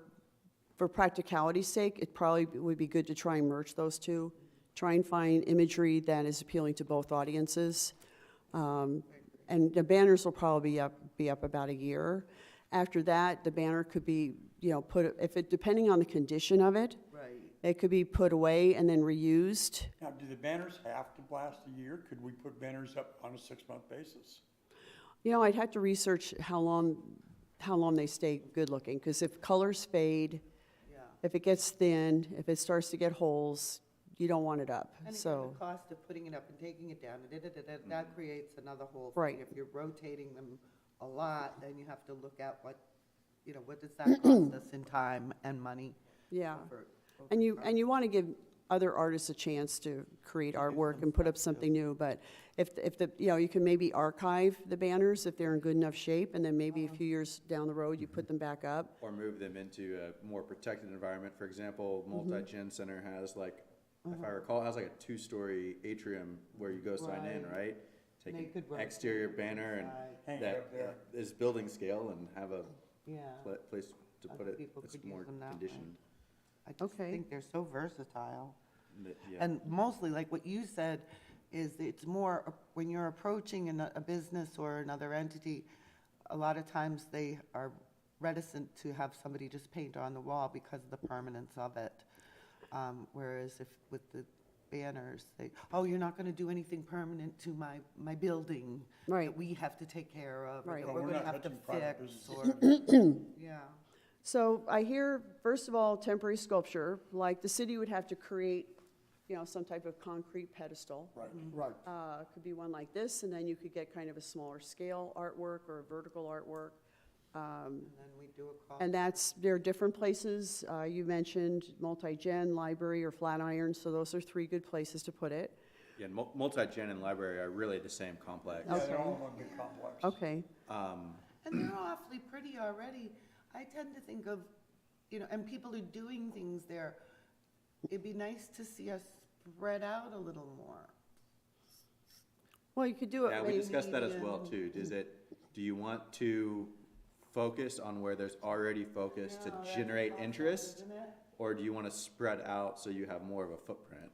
practicality's sake, it probably would be good to try and merge those two. Try and find imagery that is appealing to both audiences. And the banners will probably be up about a year. After that, the banner could be, you know, depending on the condition of it, Right. it could be put away and then reused. Now, do the banners have to last a year? Could we put banners up on a 6-month basis? You know, I'd have to research how long they stay good looking, because if colors fade, Yeah. if it gets thin, if it starts to get holes, you don't want it up. And again, So, the cost of putting it up and taking it down, that creates another whole thing. Right. If you're rotating them a lot, then you have to look at what does that cost us in time and money? yeah. over- And you want to give other artists a chance to create artwork and put up something new. But if the, you know, you can maybe archive the banners if they're in good enough shape, and then maybe a few years down the road, you put them back up. Or move them into a more protected environment. For example, Multi-Gen Center has like, if I recall, it has like a 2story atrium where you go sign in, right? Take They could an work exterior banner Hang and it that up there. is building scale and have a Yeah. place to put Other it people that's could more use them that way. conditioned. I just Okay. think they're so versatile. Yeah. And mostly, like what you said, is it's more, when you're approaching a business or another entity, a lot of times they are reticent to have somebody just paint on the wall because of the permanence of it. Whereas if with the banners, they, oh, you're not gonna do anything permanent to my building. Right. That we have to take care of, or Right. that Well, we're we're gonna not have to touching private fix, businesses. or, yeah. So I hear, first of all, temporary sculpture, like the city would have to create, you know, some type of concrete pedestal. Right. Could be one like this, and then you could get kind of a smaller scale artwork or a vertical artwork. And then we do a call. And that's, there are different places. You mentioned multi-gen, library, or Flatiron, so those are 3 good places to put it. Yeah, and Multi-Gen and library are really the same complex. Yeah, they're Okay. all in one big complex. Okay, And they're awfully pretty already. I tend to think of, you know, and people are doing things there. It'd be nice to see us spread out a little more. well, you could do it Yeah, we maybe discussed that as well in- too. Do you want to focus on where there's already focus to generate interest? Isn't it? Or do you want to spread out so you have more of a footprint?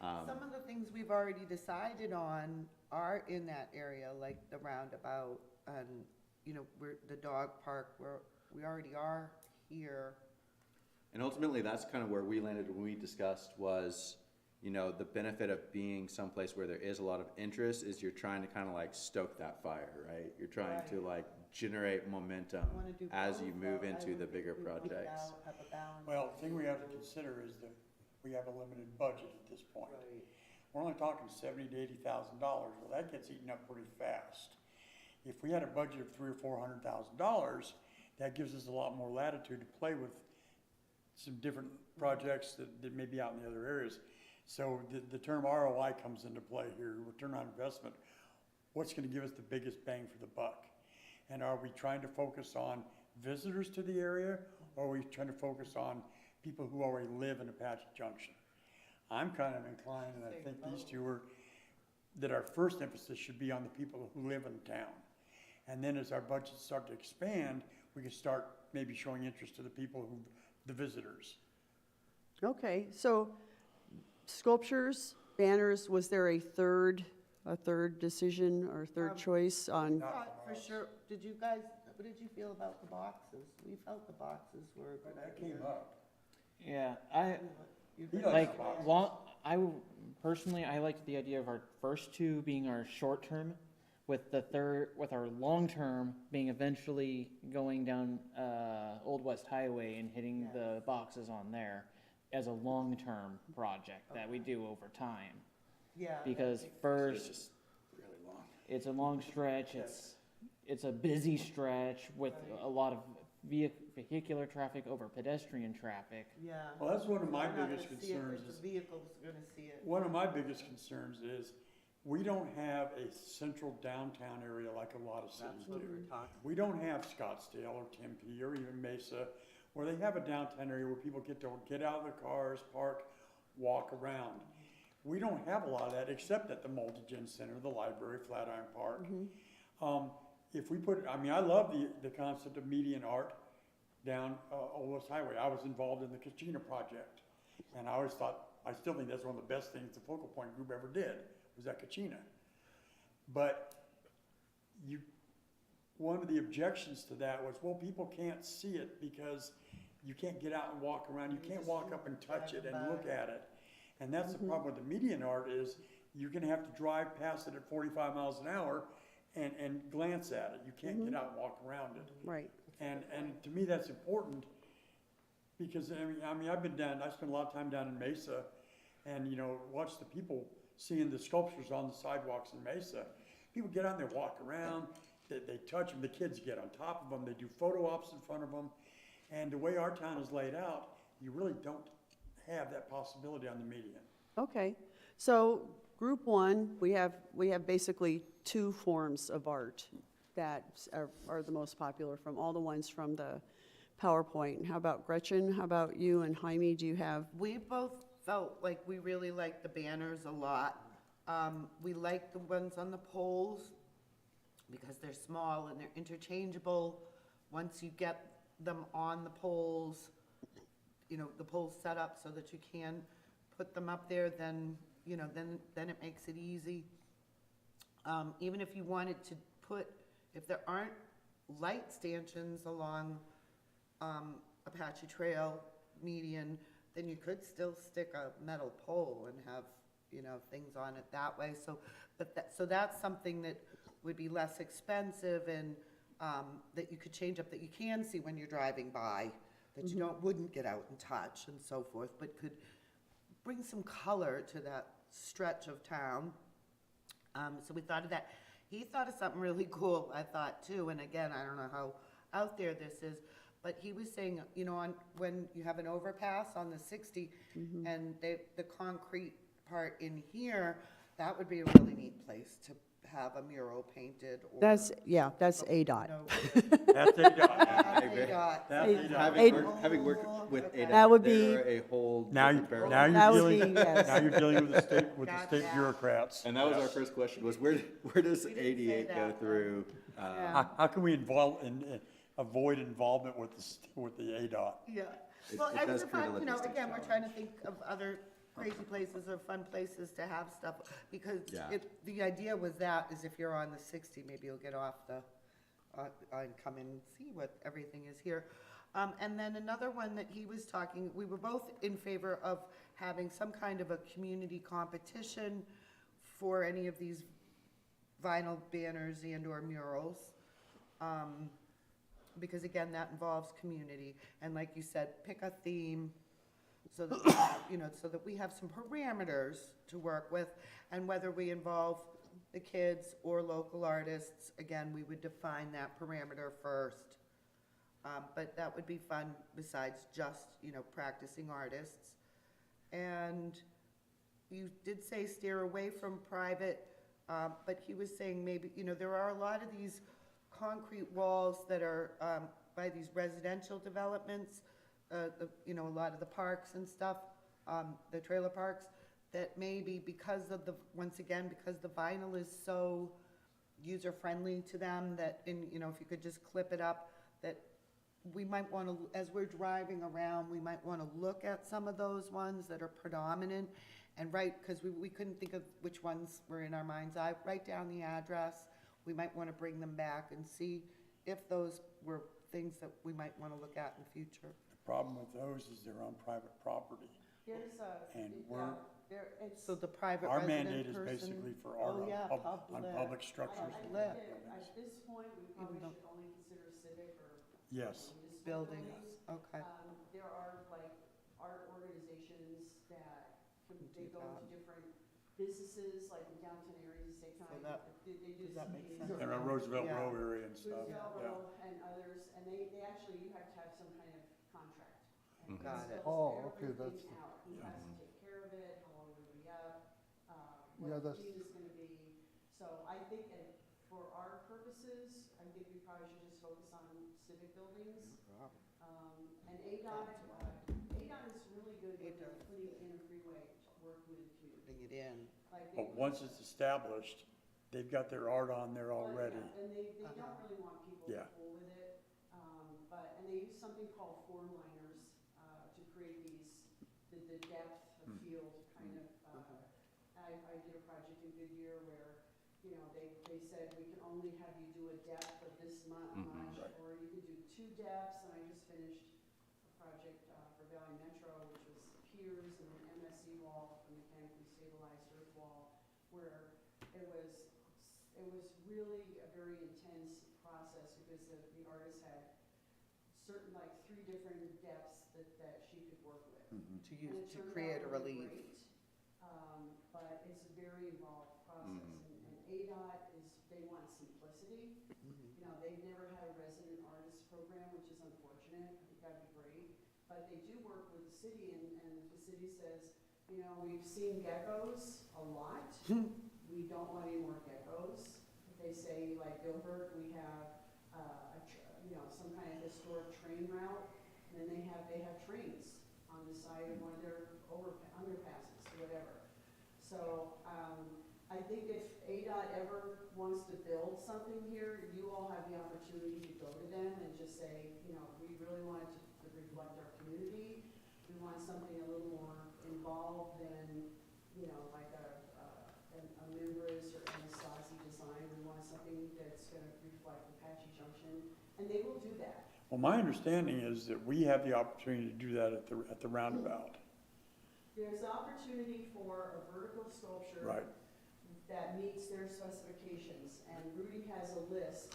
Some of the things we've already decided on are in that area, like the Round-a-bout and, you know, the dog park, where we already are here. And ultimately, that's kind of where we landed when we discussed was, you know, the benefit of being someplace where there is a lot of interest is you're trying to kind of like stoke that fire, right? You're trying to like generate momentum Wanna do as both, you move though. I into would the think bigger we would projects. have a balance. Well, the thing we have to consider is that we have a limited budget at this point. Right. We're only talking $70,000 to $80,000. Well, that gets eaten up pretty fast. If we had a budget of $300,000 or $400,000, that gives us a lot more latitude to play with some different projects that may be out in the other areas. So the term ROI comes into play here, return on investment. What's gonna give us the biggest bang for the buck? And are we trying to focus on visitors to the area, or are we trying to focus on people who already live in Apache Junction? I'm kind of inclined, and I think these two are, that our first emphasis should be on the people who live in town. And then as our budgets start to expand, we can start maybe showing interest to the people who, the visitors. Okay, so sculptures, banners, was there a third decision or third choice on? Thought for sure, did you guys, what did you feel about the boxes? We felt the boxes were a good That idea. came up. Yeah, He likes like, the boxes. personally, I liked the idea of our first 2 being our short term, with our long term being eventually going down, Old West Highway and hitting the boxes on there as a long-term project that we do over time. Yeah. Because It's first, just really long. it's a long stretch, it's a busy stretch with a lot of vehicular traffic over pedestrian traffic. Yeah. Well, that's one of my We're not biggest gonna see it, concerns but is, the vehicles are gonna see it. one of my biggest concerns is, we don't have a central downtown area like a lot of cities do. We don't have Scottsdale or Tempe or even Mesa, where they have a downtown area where people get to get out of their cars, park, walk around. We don't have a lot of that, except at the Multi-Gen Center, the library, Flatiron Park. If we put, I mean, I love the concept of median art down Old West Highway. I was involved in the Kachina project, and I always thought, I still think that's one of the best things the Focal Point Group ever did, was at Kachina. But one of the objections to that was, well, people can't see it because you can't get out and walk around. You can't walk up and touch it and look at it. And that's the problem with the median art is you're gonna have to drive past it at 45 miles an hour and glance at it. You can't get out and walk around it. Right, And to me, that's important because, I mean, I've been down, I spent a lot of time down in Mesa and, you know, watch the people seeing the sculptures on the sidewalks in Mesa. People get out and they walk around, they touch them, the kids get on top of them, they do photo ops in front of them. And the way our town is laid out, you really don't have that possibility on the median. Okay, so group one, we have basically two forms of art that are the most popular from all the ones from the PowerPoint. How about Gretchen? How about you and Jaime? Do you have? We both felt like we really liked the banners a lot. We like the ones on the poles because they're small and they're interchangeable. Once you get them on the poles, you know, the poles set up so that you can put them up there, then, you know, then it makes it easy. Even if you wanted to put, if there aren't light stanchions along Apache Trail median, then you could still stick a metal pole and have, you know, things on it that way. So, so that's something that would be less expensive and that you could change up, that you can see when you're driving by, that you wouldn't get out and touch and so forth, but could bring some color to that stretch of town. So we thought of that. He thought of something really cool, I thought too, and again, I don't know how out there this is, but he was saying, you know, when you have an overpass on the 60 and the concrete part in here, that would be a really neat place to have a mural painted. Or That's ADOT. no, That's ADOT. ADOT. That's ADOT. Having worked with ADOT, That would they're be- a whole Now, different barrel. That you're would dealing, be, yes. now you're dealing with the state, Gotcha. bureaucrats. And that was our first question, was where does We didn't say 88 go that, through? How can we avoid involvement with the ADOT? Yeah. It- Well, it I does was create a fun, you know, logistics again, we're trying to think of other crazy places or fun places to have stuff, because Yeah. the idea was that, is if you're on the 60, maybe you'll get off the, and come in and see what everything is here. And then another one that he was talking, we were both in favor of having some kind of a community competition for any of these vinyl banners and/or murals. Because again, that involves community, and like you said, pick a theme, so that, you know, so that we have some parameters to work with, and whether we involve the kids or local artists, again, we would define that parameter first. But that would be fun, besides just, you know, practicing artists. And you did say steer away from private, but he was saying maybe, you know, there are a lot of these concrete walls that are by these residential developments, you know, a lot of the parks and stuff, the trailer parks, that maybe because of the, once again, because the vinyl is so user-friendly to them, that, you know, if you could just clip it up, that we might want to, as we're driving around, we might want to look at some of those ones that are predominant, and because we couldn't think of which ones were in our mind's eye, write down the address. We might want to bring them back and see if those were things that we might want to look at in the future. The problem with those is they're on private property. Here's And we're- So the private Our resident mandate is person. basically for Oh, art yeah, on public structures. Lit. At this point, we probably should only consider civic or Yes. municipal Buildings, buildings. okay. There are like art organizations that they do go that. to different businesses, like in downtown areas, they kind of, that- they do does that make CDs. sense? And our Roosevelt Yeah. Row area and stuff, Roosevelt yeah. Row and others, and they actually, you have to have some kind of contract. And it Got it. spells Oh, okay, everything that's the- out. Who has to take care of it, how long it'll be up, Yeah, what the that's- theme is gonna be. So I think for our purposes, I think we probably should just focus on civic buildings. And ADOT is really good when they're putting in a freeway to work with the community. Bring it in. Like But once it's established, they've got their art on there already. And they don't really want people to Yeah. fool with it. And they use something called form liners to create the depth of field kind of. I did a project in Goodyear where, you know, they said we can only have you do a depth of this much, or you can do 2 depths, and I just finished a project for Valley Metro, which was piers and an MSE wall, a mechanically stabilized earth wall, where it was really a very intense process because the artist had certain, like 3 different depths that she could work with. To And use, it to turned create out a really relief. great. But it's a very involved process, and ADOT they want simplicity. You know, they've never had a resident artist program, which is unfortunate. I think that'd be great. But they do work with the city, and the city says, you know, we've seen geckos a lot. We don't want any more geckos. If they say, like Gilbert, we have, you know, some kind of historic train route, then they have trains on the side of one of their underpasses, whatever. So, I think if ADOT ever wants to build something here, you all have the opportunity to go to them and just say, you know, we really want it to reflect our community. We want something a little more involved than, you know, like a Mimbres or Anasazi design. We want something that's gonna reflect Apache Junction, and they will do that. Well, my understanding is that we have the opportunity to do that at the roundabout. There's opportunity for a vertical sculpture. Right. That meets their specifications, and Rudy has a list.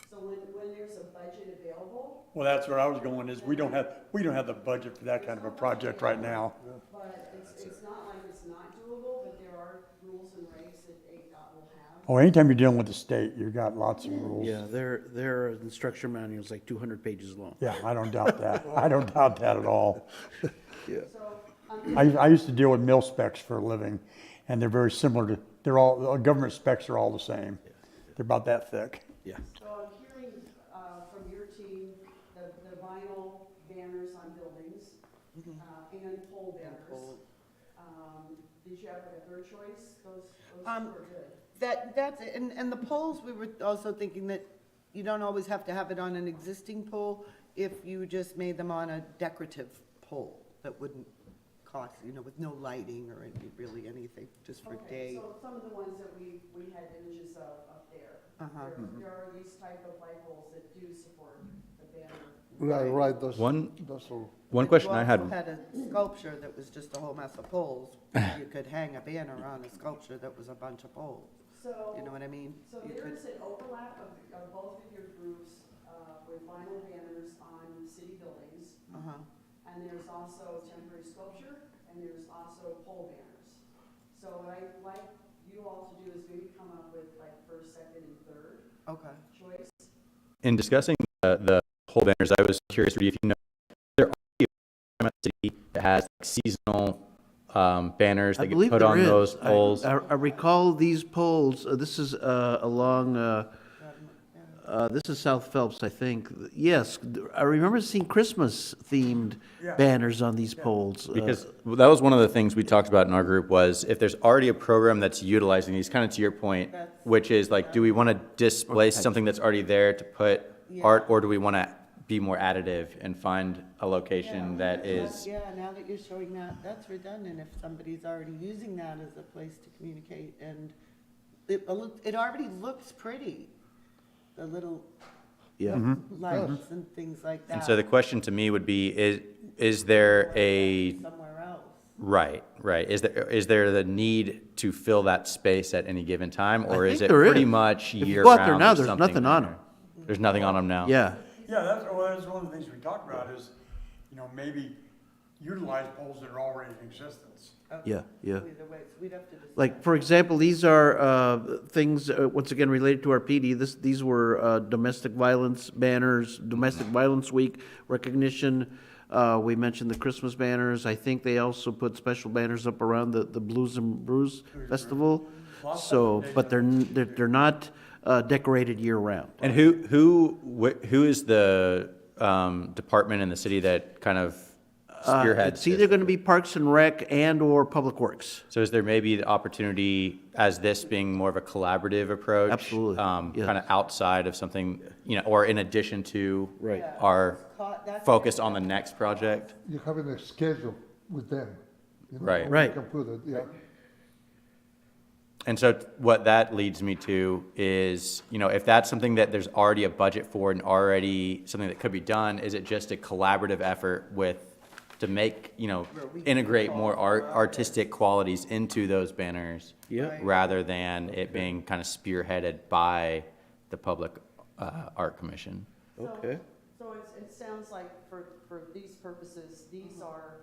So when there's a budget available, Well, that's where I was going, is we don't have the budget for that kind of a project right now. but it's not like it's not doable, but there are rules and regs that ADOT will have. Oh, anytime you're dealing with the state, you've got lots of rules. Yeah, their instruction manual is like 200 pages long. Yeah, I don't doubt that. I don't doubt that at all. Yeah. So, I used to deal with mill specs for a living, and they're very similar to, government specs are all the same. They're about that thick. Yeah. So I'm hearing from your team, the vinyl banners on buildings, and pole banners. Did you have a third choice? Those two are good. That's it. And the poles, we were also thinking that you don't always have to have it on an existing pole if you just made them on a decorative pole that wouldn't cost, you know, with no lighting or really anything, just for day. So some of the ones that we had images of up there. There are these type of light poles that do support the banner. Right, that's One all. One question I You had. also had a sculpture that was just a whole mess of poles. You could hang a banner on a sculpture that was a bunch of poles. So, You know what I mean? so You there could- is an overlap of both of your groups with vinyl banners on city buildings. Uh-huh. And there's also temporary sculpture, and there's also pole banners. So what I'd like you all to do is maybe come up with like first, second, and third Okay. choice. In discussing the whole banners, I was curious, Rudy, if you know, there are a city that has like seasonal banners I that get believe put on there is. those poles. I recall these poles, this is along, this is South Phelps, I think. Yes, I remember seeing Christmas-themed banners on these poles. Because that was one of the things we talked about in our group was if there's already a program that's utilizing these, kind of to your point, which is like, do we want to displace something that's already there to put art, or do we want to be more additive and find a location that is, Yeah, now that you're showing that, that's redundant if somebody's already using that as a place to communicate, and it already looks pretty, the little Yeah. lights and things like that. and so the question to me would be, is there a, Somewhere else. right, is there the need to fill that space at any given time, or I is think it there pretty is. much If you year go round? out there now, or there's something nothing on there? 'em. There's nothing on them now? Yeah. Yeah, that's one of the things we talked about is, you know, maybe utilize poles that are already in existence. Yeah, yeah. Either way, so we'd have to decide. Like, for example, these are things, once again, related to our PD. These were domestic violence banners, Domestic Violence Week recognition. We mentioned the Christmas banners. I think they also put special banners up around the Blues and Brews Festival. So, but they're not decorated year-round. And who is the department in the city that kind of spearheads It's either this? going to be Parks and Rec and/or Public Works. So is there maybe the opportunity, as this being more of a collaborative approach? Absolutely, yeah. Kind of outside of something, you know, or in addition to Right. our That's focus on the next project? You're having a schedule with them. You know, Right. how Right. You can put it, yeah. And so what that leads me to is, you know, if that's something that there's already a budget for and already something that could be done, is it just a collaborative effort to make, you know, integrate more artistic qualities into those banners? Yeah. Rather than it being kind of spearheaded by the Public Art Commission? Okay. So it sounds like for these purposes, these are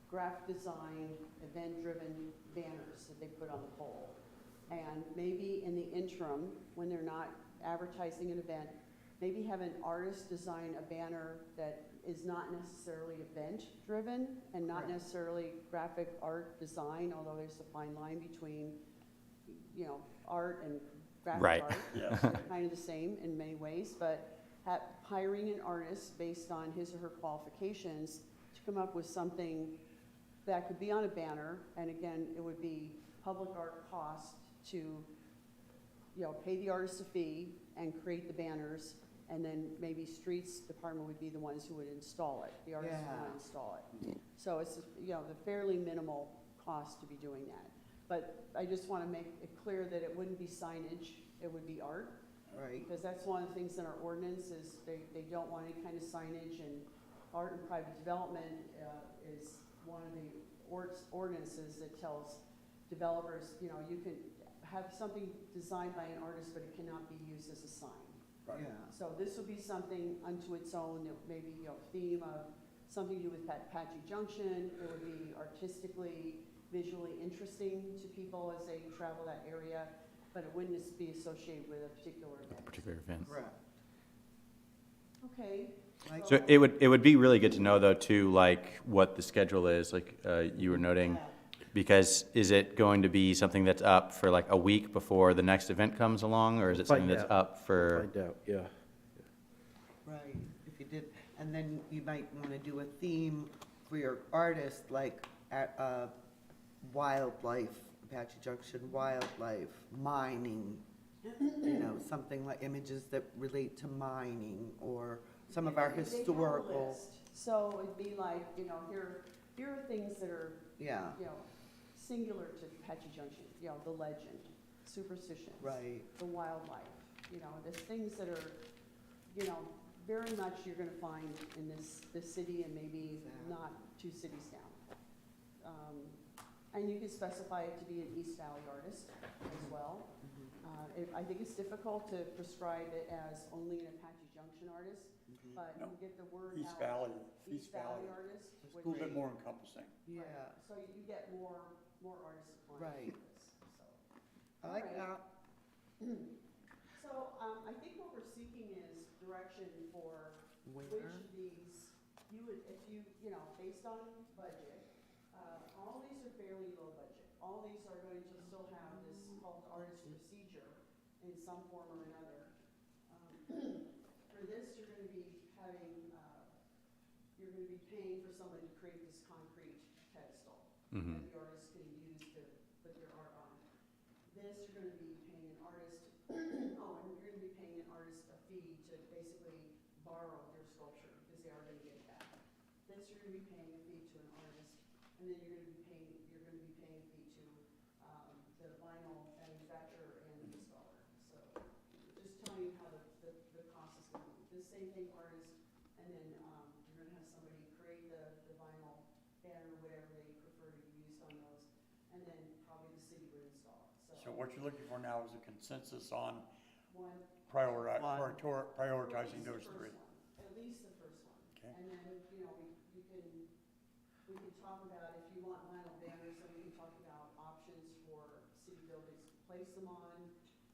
graphic design, event-driven banners that they put on the pole. And maybe in the interim, when they're not advertising an event, maybe have an artist design a banner that is not necessarily event-driven and not necessarily graphic art design, although there's a fine line between, you know, art and graphic Right. art. Yes. They're kind of the same in many ways, but hiring an artist based on his or her qualifications to come up with something that could be on a banner, and again, it would be public art cost to, you know, pay the artist a fee and create the banners, and then maybe streets department would be the ones who would install it, the artist would not install it. So it's, you know, the fairly minimal cost to be doing that. But I just want to make it clear that it wouldn't be signage, it would be art. Right. Because that's one of the things in our ordinance is they don't want any kind of signage, and art and private development is one of the ordinances that tells developers, you know, you can have something designed by an artist, but it cannot be used as a sign. Right. Yeah. So this would be something unto its own, that maybe, you know, theme of something to do with Apache Junction. It would be artistically, visually interesting to people as they travel that area, but it wouldn't just be associated with a particular event. Particular event. Correct. Okay. So it would be really good to know though too, like what the schedule is, like you were noting, because is it going to be something that's up for like a week before the next event comes along, or is it something Find that's out. up for? Find out, yeah. Right, if you did, and then you might want to do a theme for your artist, like wildlife, Apache Junction wildlife, mining, you know, something like images that relate to mining, or some of our They have a historical, list. So it'd be like, you know, here are things that are, yeah, you know, singular to Apache Junction, you know, the legend, superstitions. right, The wildlife, you know, there's things that are, you know, very much you're gonna find in this city and maybe not 2 cities down. And you can specify it to be an East Valley artist as well. I think it's difficult to prescribe it as only an Apache Junction artist, but No. you get the word East out. Valley, East Valley artist. a would little bit be- more encompassing. yeah, right. So you get more artists applying Right. to this, so. I like Alright. that. So, I think what we're seeking is direction for which Where? of these, you would, if you, you know, based on budget, all these are fairly low budget. All these are going to still have this called artist procedure in some form or another. For this, you're gonna be having, you're gonna be paying for someone to create this concrete pedestal that the artist can use to put their art on. This, you're gonna be paying an artist, oh, and you're gonna be paying an artist a fee to basically borrow their sculpture, because they are gonna get it back. This, you're gonna be paying a fee to an artist, and then you're gonna be paying a fee to, the vinyl manufacturer and the installer. So, just telling you how the cost is gonna be. This same thing, artist, and then, you're gonna have somebody create the vinyl banner, whatever they prefer to be used on those, and then probably the city would install it, So what you're looking for now is a consensus on One, prioritizing those three. at least the first one. Okay. And then, you know, we can talk about, if you want vinyl banners, then we can talk about options for city buildings to place them on.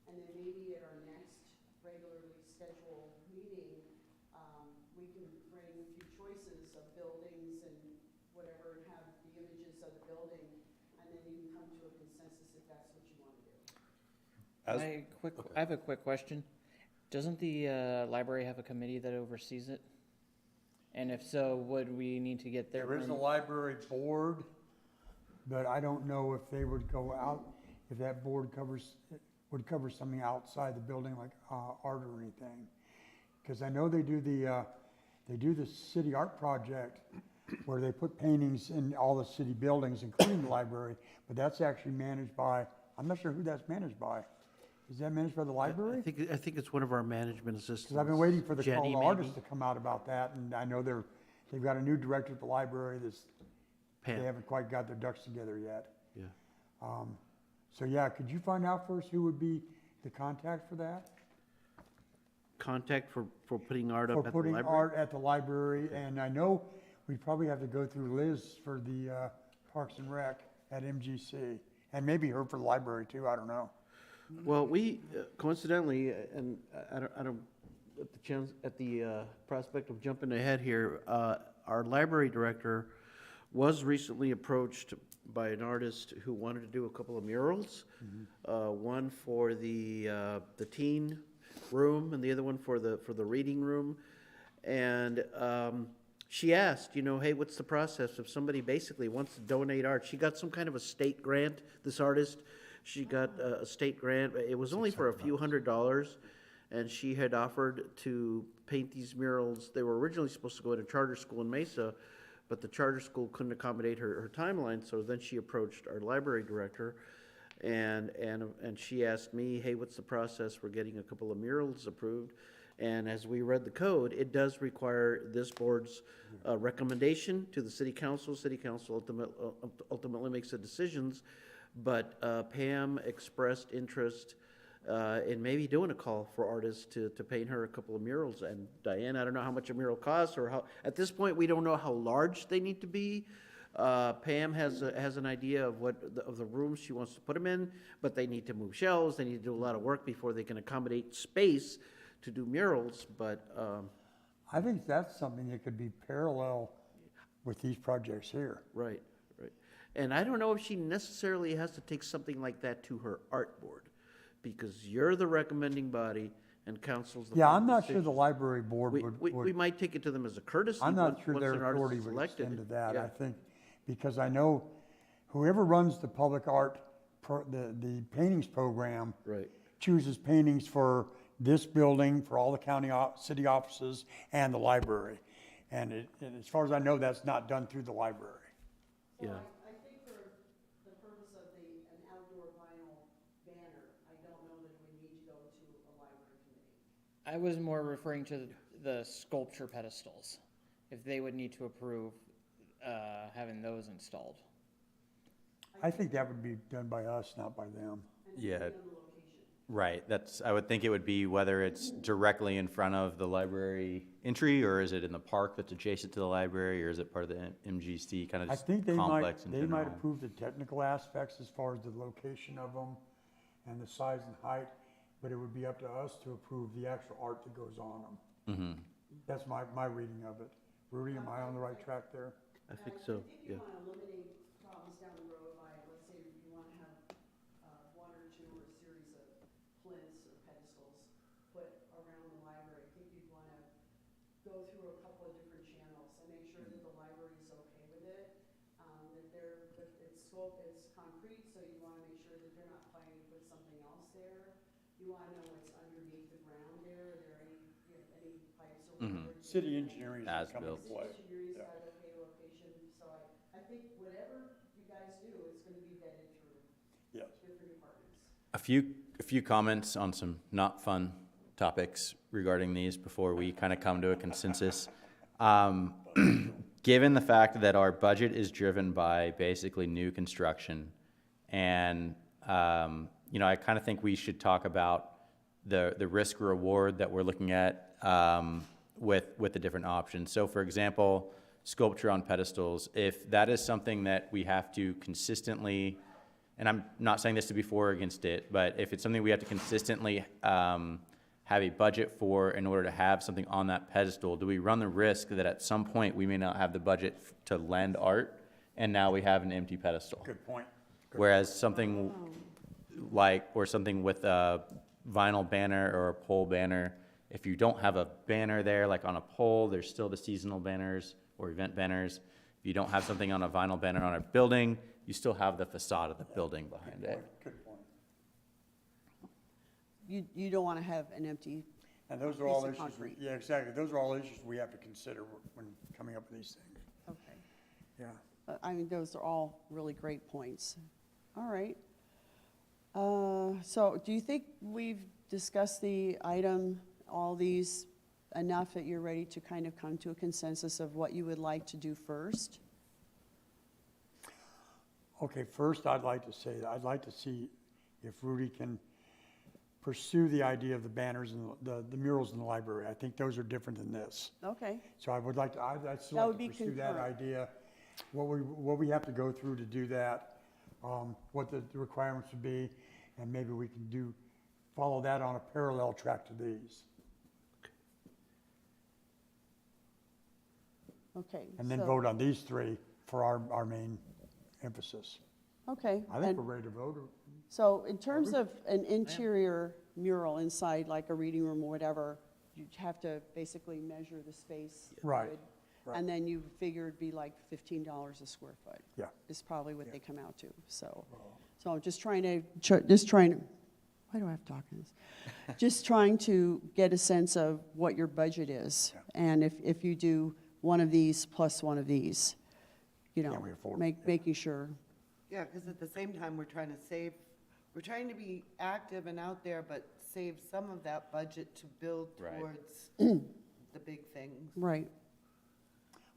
And then maybe at our next regularly scheduled meeting, we can bring a few choices of buildings and whatever, and have the images of the building, and then you can come to a consensus if that's what you want to do. I have a quick question. Doesn't the library have a committee that oversees it? And if so, would we need to get their? There is a library board, but I don't know if they would go out, if that board would cover something outside the building, like art or anything. Because I know they do the city art project where they put paintings in all the city buildings, including the library, but that's actually managed by, I'm not sure who that's managed by. Is that managed by the library? I think it's one of our management assistants. Because I've been waiting for the call Jenny, to maybe? artists to come out about that, and I know they've got a new director at the library they Pam, haven't quite got their ducks together yet. yeah. So yeah, could you find out first who would be the contact for that? Contact for putting art For up at the putting library? art at the library, and I know we'd probably have to go through Liz for the Parks and Rec at MGC, and maybe her for the library too, I don't know. Well, we coincidentally, and I don't at the prospect of jumping ahead here, our library director was recently approached by an artist who wanted to do a couple of murals. One for the teen room and the other one for the reading room. And she asked, you know, hey, what's the process if somebody basically wants to donate art? She got some kind of a state grant, this artist. She got a state grant. It was only for a few $100s. And she had offered to paint these murals. They were originally supposed to go to charter school in Mesa, but the charter school couldn't accommodate her timeline, so then she approached our library director, and she asked me, hey, what's the process for getting a couple of murals approved? And as we read the code, it does require this board's recommendation to the city council. City council ultimately makes the decisions, but Pam expressed interest in maybe doing a call for artists to paint her a couple of murals. And Diane, I don't know how much a mural costs, or how, at this point, we don't know how large they need to be. Pam has an idea of of the rooms she wants to put them in, but they need to move shelves, they need to do a lot of work before they can accommodate space to do murals, but, I think that's something that could be parallel with these projects here. right. And I don't know if she necessarily has to take something like that to her art board, because you're the recommending body and council's the. Yeah, final I'm not sure decision. the library board We would, might take it to them as a courtesy. I'm once- not sure once their an artist authority is would elected. extend to that. Yeah. I think, because I know whoever runs the public art, the paintings program Right. chooses paintings for this building, for all the county, city offices, and the library. And as far as I know, that's not done through the library. Yeah. I think for the purpose of an outdoor vinyl banner, I don't know that we need to go to a library committee. I was more referring to the sculpture pedestals, if they would need to approve having those installed. I think that would be done by us, not by them. Yeah, right. I would think it would be whether it's directly in front of the library entry, or is it in the park that's adjacent to the library, or is it part of the MGC kind of I just think complex in they might general? approve the technical aspects as far as the location of them and the size and height, but it would be up to us to approve the actual art that goes on them. Mm-hmm. That's my reading of it. Rudy, am I on the right track there? I think so, yeah. I think you want to eliminate problems down the road by, let's say, you want to have one or two or a series of plinths or pedestals put around the library. I think you'd want to go through a couple of different channels and make sure that the library is okay with it. That it's concrete, so you want to make sure that they're not planning to put something else there. You want to know what's underneath the ground there. Are there any pipes or whatever? City engineering As is coming built. into play. Engineering's got okay location, so I think whatever you guys do is gonna be vetted through Yes. different departments. A few comments on some not fun topics regarding these before we kind of come to a consensus. Given the fact that our budget is driven by basically new construction, and I kind of think we should talk about the risk reward that we're looking at with the different options. So, for example, sculpture on pedestals. If that is something that we have to consistently, and I'm not saying this to be for or against it, but if it's something we have to consistently have a budget for in order to have something on that pedestal, do we run the risk that at some point we may not have the budget to lend art, and now we have an empty pedestal? Good point. Whereas something or something with a vinyl banner or a pole banner, if you don't have a banner there, like on a pole, there's still the seasonal banners or event banners. If you don't have something on a vinyl banner on a building, you still have the facade of the building behind it. Good point. You don't want to have an empty, And those are all Piece of issues, concrete. yeah, exactly. Those are all issues we have to consider when coming up with these things. okay. Yeah. I mean, those are all really great points. All right. So do you think we've discussed the item, all these, enough that you're ready to kind of come to a consensus of what you would like to do first? Okay, first, I'd like to say, I'd like to see if Rudy can pursue the idea of the banners and the murals in the library. I think those are different than this. Okay, So I would like to, I'd still That like would to be pursue that concurrent. idea. What we have to go through to do that, what the requirements would be, and maybe we can follow that on a parallel track to these. Okay. and then so- vote on these three for our main emphasis. Okay. I think and- we're ready to vote. So in terms of an interior mural inside, like a reading room or whatever, you'd have to basically measure the space. Right, would- right. And then you figure it'd be like $15 a square foot. Yeah. Is probably what they come out to, so. Oh. So I'm just trying to, why do I have to talk in this? Just trying to get a sense of what your budget is. And if you do one of these plus one of these, you know, we afford it? making sure. Yeah, because at the same time, we're trying to save, we're trying to be active and out there, but save some of that budget to build Right. towards the big things. Right.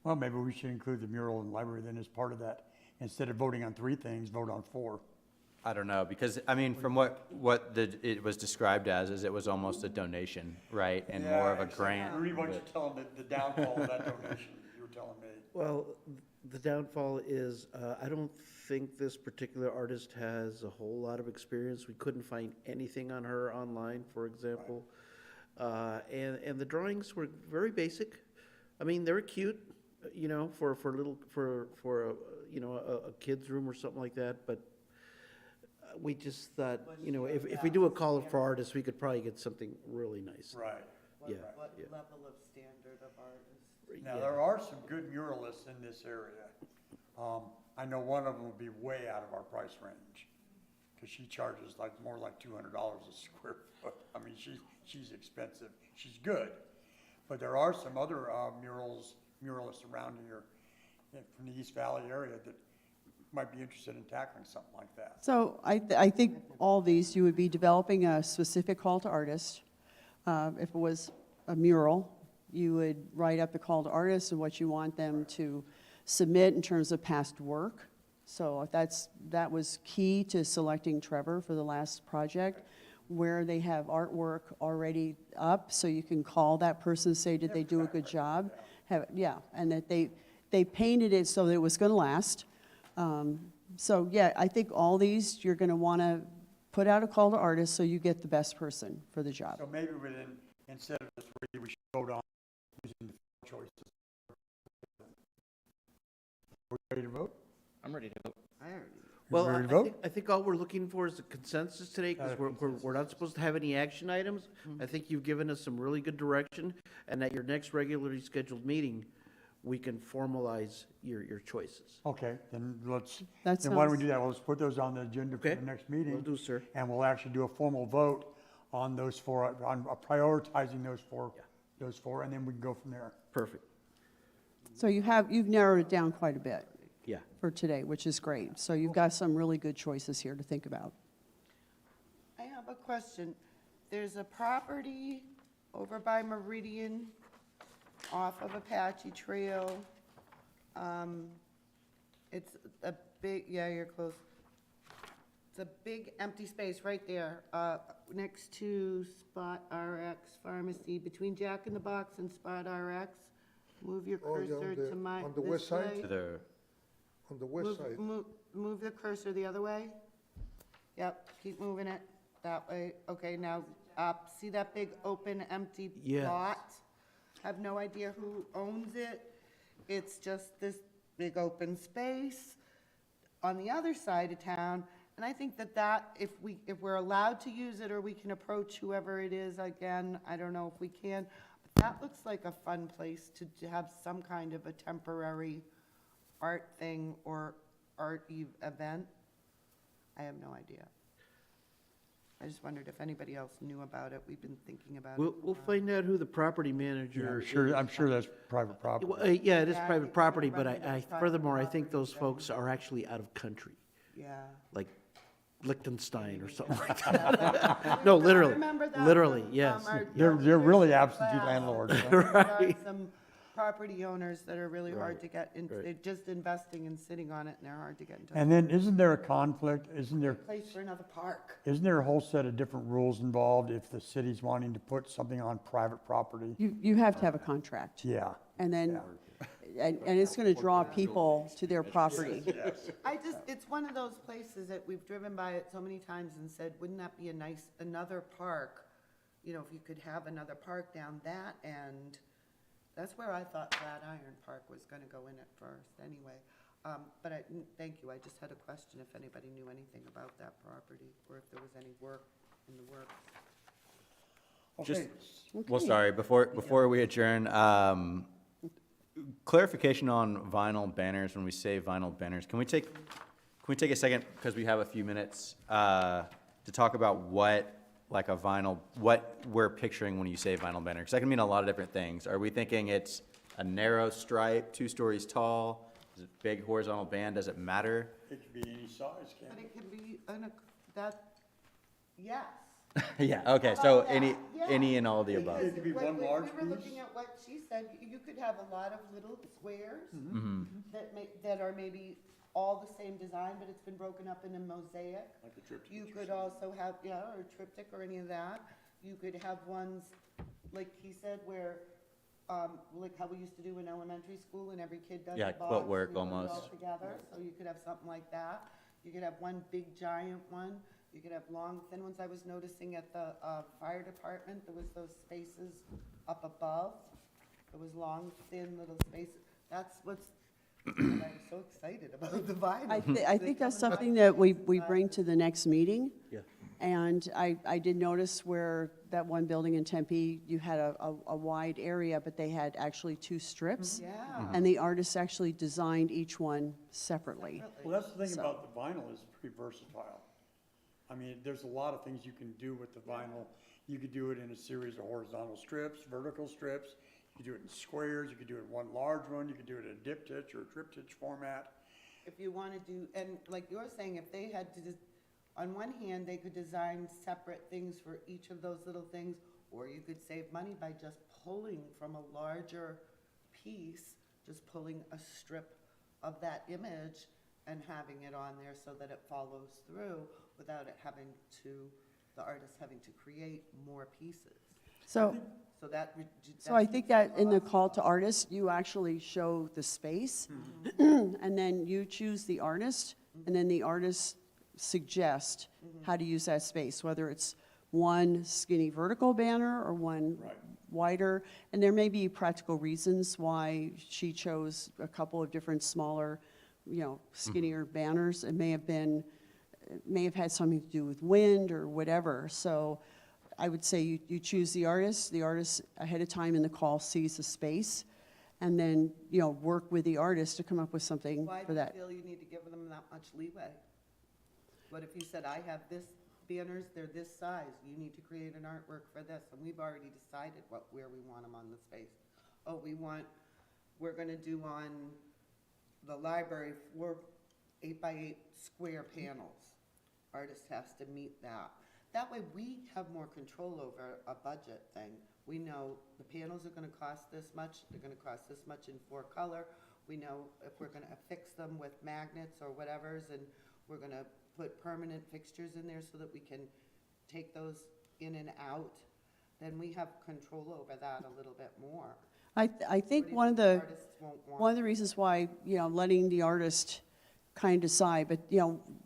Well, maybe we should include the mural in the library then as part of that. Instead of voting on 3 things, vote on 4. I don't know, because, I mean, from it was described as, is it was almost a donation, right? And more of a grant. Rudy, why don't you tell them the downfall of that donation you were telling me? Well, the downfall is, I don't think this particular artist has a whole lot of experience. We couldn't find anything on her online, for example. And the drawings were very basic. I mean, they were cute, you know, for you know, a kid's room or something like that, but we just thought, you know, if we do a call for artists, we could probably get something really nice. Right. Yeah. What level of standard of artist? Now, there are some good muralists in this area. I know one of them will be way out of our price range, because she charges more like $200 a square foot. I mean, she's expensive. She's good, but there are some other muralists around here from the East Valley area that might be interested in tackling something like that. So I think all these, you would be developing a specific call to artists. If it was a mural, you would write up the call to artists and what you want them to submit in terms of past work. So that was key to selecting Trevor for the last project, where they have artwork already up, so you can call that person and say, did they do a good job? And that they painted it so that it was going to last. So yeah, I think all these, you're going to want to put out a call to artists so you get the best person for the job. So maybe instead of the 3, we should vote on using the 4 choices. Are we ready to vote? I'm ready to vote. I already. Well, ready to vote? I think all we're looking for is a consensus today, because we're not supposed to have any action items. I think you've given us some really good direction, and at your next regularly scheduled meeting, we can formalize your choices. Okay, then That then why don't we sounds- do that? Let's put those on the agenda for Okay, the next meeting. will do, sir. And we'll actually do a formal vote on those 4, on prioritizing those 4, and then we can go from there. Perfect, So you've narrowed it down quite a bit yeah. for today, which is great. So you've got some really good choices here to think about. I have a question. There's a property over by Meridian off of Apache Trail. It's a big, yeah, you're close. It's a big empty space right there, next to Spot RX Pharmacy, between Jack in the Box and Spot RX. Move your Oh, yeah, on cursor the- to my, on the this west side? way. To the, On the west side. Move the cursor the other way. Yep, keep moving it that way. Okay, now up. See that big open empty Yes. lot? Have no idea who owns it. It's just this big open space on the other side of town. And I think that if we're allowed to use it, or we can approach whoever it is again, I don't know if we can. But that looks like a fun place to have some kind of a temporary art thing or art event. I have no idea. I just wondered if anybody else knew about it. We've been thinking about it. We'll find out who the property manager is. I'm sure that's private property. Well, yeah, it is Yeah, I private think property, we're but running I into private furthermore, I think property those then. folks are actually out of country, Yeah. like Liechtenstein or something like that. No, literally, Remember that literally, from, yes. our They're really class. absentee landlords. huh? There are some property owners that are really hard Right, to get into. right. They're just investing and sitting on it, and they're hard to get into. And then, isn't there a conflict? Place for another park. Isn't there a whole set of different rules involved if the city's wanting to put something on private property? You have to have a contract. Yeah. And then, and it's going to draw people to their property. It's one of those places that we've driven by it so many times and said, wouldn't that be another park? You know, if you could have another park down that end, That's where I thought Flatiron Park was gonna go in at first, anyway. But thank you, I just had a question if anybody knew anything about that property, or if there was any work in the works. Just, Okay, well, sorry, before we adjourn, clarification on vinyl banners, when we say vinyl banners, can we take a second, because we have a few minutes, to talk about what we're picturing when you say vinyl banner? Because that can mean a lot of different things. Are we thinking it's a narrow stripe, 2 stories tall? Is it big horizontal band? Does it matter? it could be any size, can't But it? it can be, yes. Yeah, okay, How so about that? any and all of the Because above. It could be when one large We were piece. looking at what she said, you could have a lot of little squares Mm-hmm. that are maybe all the same design, but it's been broken up in a mosaic. Like a triptych You or could also have, or a triptych or any of that. You could have ones, like he said, where, like how we used to do in elementary school, and every kid does Yeah, a box. quilt work and you put it all almost. together, so you could have something like that. You could have one big giant one. You could have long, thin ones. I was noticing at the fire department, there was those spaces up above. There was long, thin little spaces. That's what's, and I'm so excited about the vinyl. I think that's something that we bring to the next meeting. Yeah. And I did notice where that one building in Tempe, you had a wide area, but they had actually 2 strips. Yeah. And the artists actually designed each one separately. Well, that's the thing So- about the vinyl, is pretty versatile. I mean, there's a lot of things you can do with the vinyl. You could do it in a series of horizontal strips, vertical strips. You could do it in squares, you could do it in one large one, you could do it in a diptych or a triptych format. If you want to do, and like you're saying, if they had to, on one hand, they could design separate things for each of those little things, or you could save money by just pulling from a larger piece, just pulling a strip of that image and having it on there so that it follows through without it having to, the artist having to create more pieces. So, So that. so I think that in the call to artists, you actually show the space, and then you choose the artist, and then the artist suggest how to use that space, whether it's one skinny vertical banner or one Right. wider. And there may be practical reasons why she chose a couple of different smaller, skinnier banners. It may have had something to do with wind or whatever. So I would say you choose the artist ahead of time in the call sees the space, and then, work with the artist to come up with something Why for do you that. feel you need to give them that much leeway? What if you said, I have this banners, they're this size, you need to create an artwork for this, and we've already decided where we want them on the space. Oh, we're gonna do on the library 4 8x8 square panels. Artist has to meet that. That way, we have more control over a budget thing. We know the panels are gonna cost this much, they're gonna cost this much in 4-color. We know if we're gonna affix them with magnets or whatevers, and we're gonna put permanent fixtures in there so that we can take those in and out, then we have control over that a little bit more. I think What do you one of think the artists won't want? One of the reasons why, letting the artist kind of decide, but,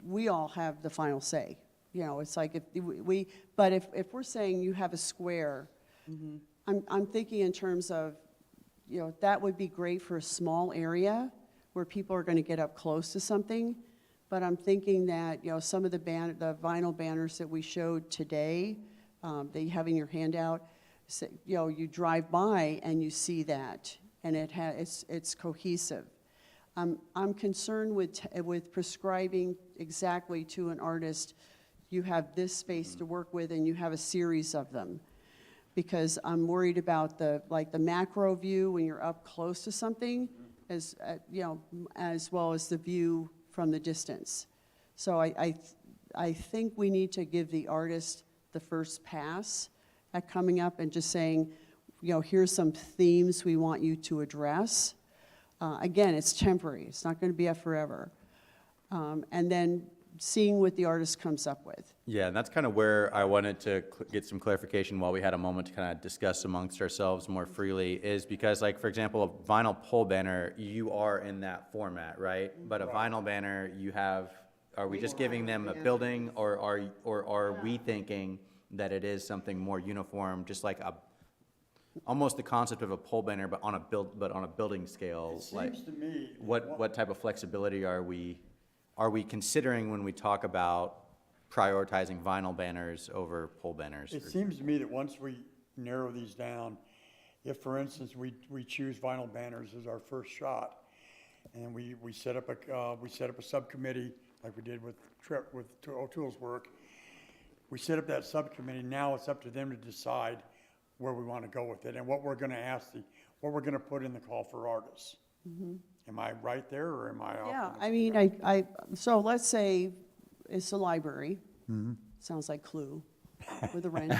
we all have the final say. It's like if we're saying you have a square, I'm thinking in terms of, that would be great for a small area where people are going to get up close to something. But I'm thinking that, some of the vinyl banners that we showed today, that you have in your handout, you drive by and you see that, and it's cohesive. I'm concerned with prescribing exactly to an artist, you have this space to work with and you have a series of them. Because I'm worried about the macro view when you're up close to something, as well as the view from the distance. So I think we need to give the artist the first pass at coming up and just saying, here's some themes we want you to address. Again, it's temporary. It's not going to be up forever. And then seeing what the artist comes up with. Yeah, and that's kind of where I wanted to get some clarification while we had a moment to kind of discuss amongst ourselves more freely, is because, like, for example, a vinyl pole banner, you are in that format, right? But a vinyl banner, are we just giving them a building, or are we thinking that it is something more uniform, just like almost the concept of a pole banner, but on a building scale. It Like, seems to me. what type of flexibility are we considering when we talk about prioritizing vinyl banners over pole banners? It seems to me that once we narrow these down, if, for instance, we choose vinyl banners as our first shot, and we set up a subcommittee, like we did with O'Toole's work, we set up that subcommittee, now it's up to them to decide where we want to go with it, and what we're going to what we're going to put in the call for artists. Am I right there, or am I off? Yeah, I mean, so let's say it's the library. Sounds like Clue with a wrench.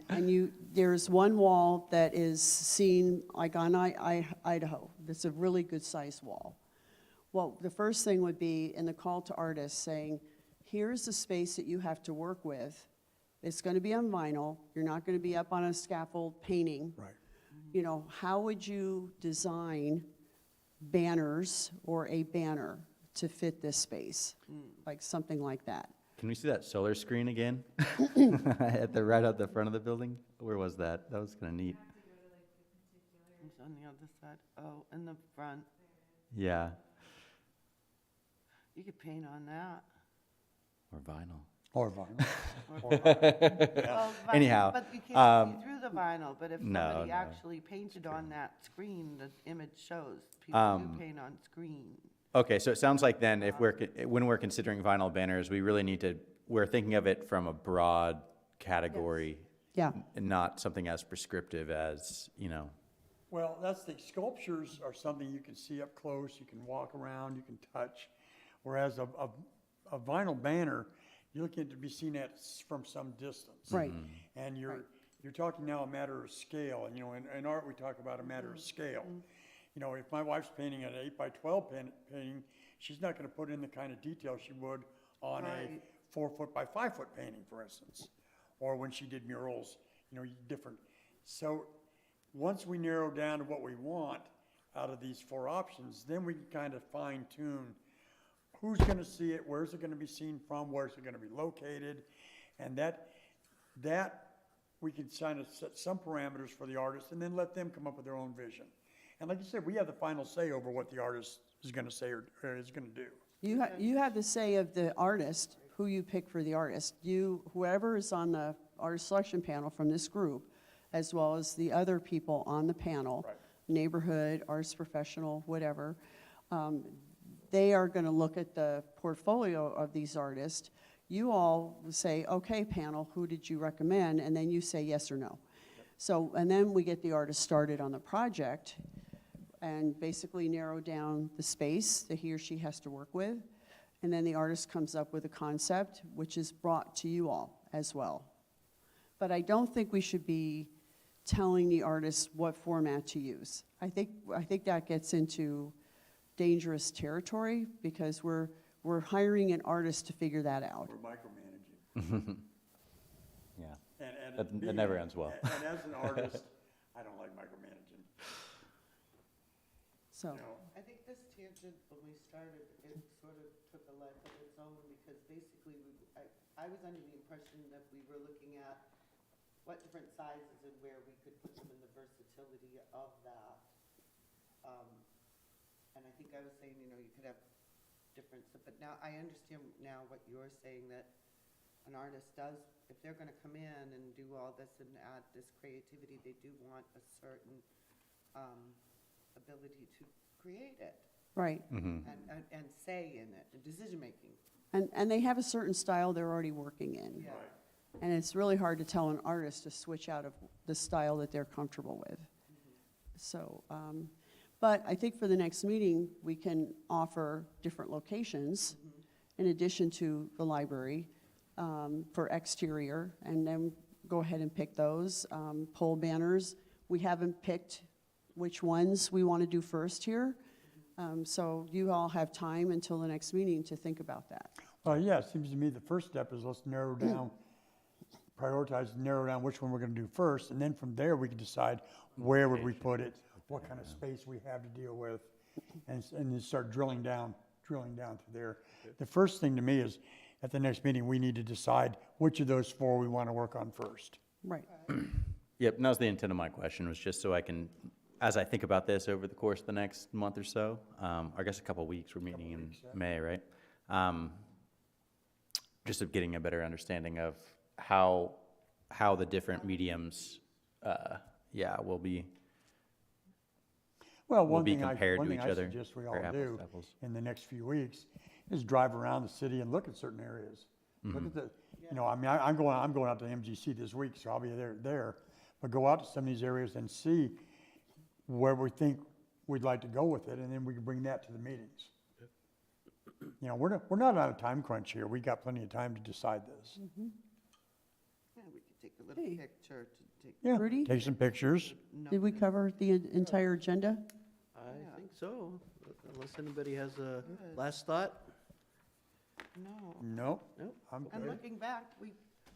And there's one wall that is seen like on Idaho. That's a really good sized wall. Well, the first thing would be in the call to artists saying, here's the space that you have to work with. It's going to be on vinyl. You're not going to be up on a scaffold painting. Right. You know, how would you design banners or a banner to fit this space? Like something like that. Can we see that solar screen again? Right at the front of the building? Where was that? That was kind of neat. It's on the other side. Oh, in the front. Yeah. You could paint on that. Or vinyl. Or vinyl. Well, vinyl, Anyhow, but you can't see through the vinyl, but if no, somebody no. actually painted on that screen, the image shows. People do paint on screen. Okay, so it sounds like then when we're considering vinyl banners, we really we're thinking of it from a broad category. Yeah. And not something as prescriptive as, Well, sculptures are something you can see up close, you can walk around, you can touch, whereas a vinyl banner, you're looking to be seen at from some distance. Right. And you're talking now a matter of scale, and in art we talk about a matter of scale. If my wife's painting an 8x12 painting, she's not going to put in the kind of detail she would on a 4-foot by 5-foot painting, for instance, or when she did murals, different. So once we narrow down to what we want out of these 4 options, then we can kind of fine tune who's going to see it, where's it going to be seen from, where's it going to be located, and that we can kind of set some parameters for the artist and then let them come up with their own vision. And like you said, we have the final say over what the artist is going to say or is going to do. You have the say of the artist, who you pick for the artist. Whoever is on the artist selection panel from this group, as well as the other people on the panel, Right. neighborhood, artist professional, whatever, they are going to look at the portfolio of these artists. You all say, okay, panel, who did you recommend? And then you say yes or no. So, and then we get the artist started on the project and basically narrow down the space that he or she has to work with. And then the artist comes up with a concept, which is brought to you all as well. But I don't think we should be telling the artist what format to use. I think that gets into dangerous territory because we're hiring an artist to figure that out. We're micromanaging. yeah. And That never ends well. And as an artist, I don't like micromanaging. So, I think this tangent, when we started, it sort of took a life of its own because basically, I was under the impression that we were looking at what different sizes and where we could put them in the versatility of that. And I think I was saying, you could have different, but now I understand now what you're saying, that an artist does, if they're gonna come in and do all this and add this creativity, they do want a certain ability to create it right. and say in it, and decision-making. And they have a certain style they're already working in. Yeah. And it's really hard to tell an artist to switch out of the style that they're comfortable with. So, but I think for the next meeting, we can offer different locations in addition to the library for exterior, and then go ahead and pick those. Pole banners, we haven't picked which ones we want to do first here. So you all have time until the next meeting to think about that. Well, yeah, it seems to me the first step is let's narrow down, prioritize, narrow down which one we're going to do first, and then from there we can decide where would we put it, what kind of space we have to deal with, and then start drilling down through there. The first thing to me is, at the next meeting, we need to decide which of those 4 we want to work on first. Right. Yep, and that was the intent of my question, was just so I can, as I think about this over the course of the next month or so, I guess a couple of weeks, we're meeting in May, right? Just of getting a better understanding of how the different mediums, will be, Well, will be compared to each other. One thing I suggest we all or apples do to apples. in the next few weeks is drive around the city and look at certain areas. Look at the, you know, I mean, I'm going out to MGC this week, so I'll be there. But go out to some of these areas and see where we think we'd like to go with it, and then we can bring that to the meetings. You know, we're not on a time crunch here. We got plenty of time to decide this. Yeah, we could take a little Hey. picture to take Yeah, Rudy? take some pictures. Did we cover the entire agenda? I think so, unless anybody has a last thought? No. Nope. Nope. I'm And good. looking back,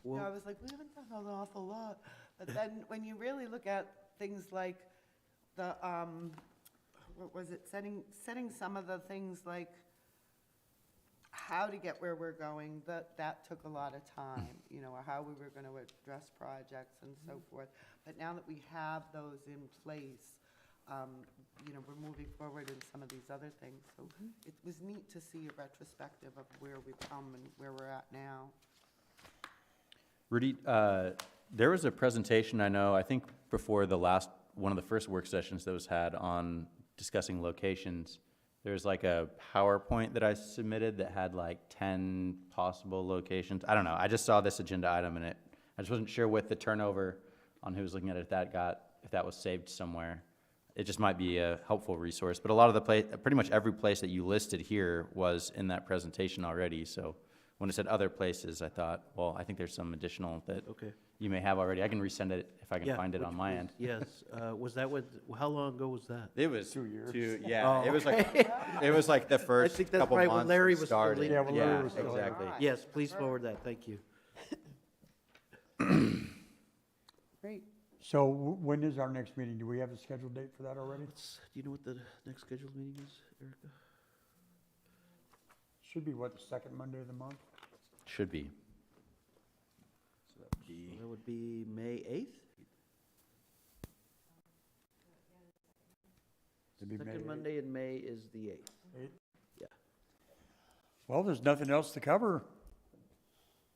Well- I was like, we haven't done an awful lot. But then when you really look at things like the, what was it, setting some of the things like how to get where we're going, that took a lot of time, you know, or how we were gonna address projects and so forth. But now that we have those in place, you know, we're moving forward in some of these other things. So it was neat to see a retrospective of where we've come and where we're at now. Rudy, there was a presentation, I think before one of the first work sessions that was had on discussing locations. There's like a PowerPoint that I submitted that had like 10 possible locations. I don't know, I just saw this agenda item and I just wasn't sure with the turnover on who was looking at it, if that was saved somewhere. It just might be a helpful resource, but a lot of pretty much every place that you listed here was in that presentation already, so when it said other places, I thought, well, I think there's some additional that Okay. you may have already. I can resend it if I can Yeah, find it which on my was- end. Yes, was that how long ago was that? It was 2 years. Yeah, Oh, it was like the first think that's couple right when months Larry we was still started. leading. Yeah, when Larry was still exactly. Right. Yes, please forward that, thank you. Great. So when is our next meeting? Do we have a scheduled date for that already? Do you know what the next scheduled meeting is, Erica? Should be what, the second Monday of the month? Should be. So that would be. That would be May 8th? It'd be May Second 8th. Monday in May is the 8th. Yeah. Well, there's nothing else to cover.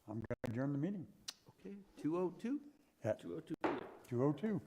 I'm going to adjourn the meeting Okay, 2:02? at 2:02. 2:02.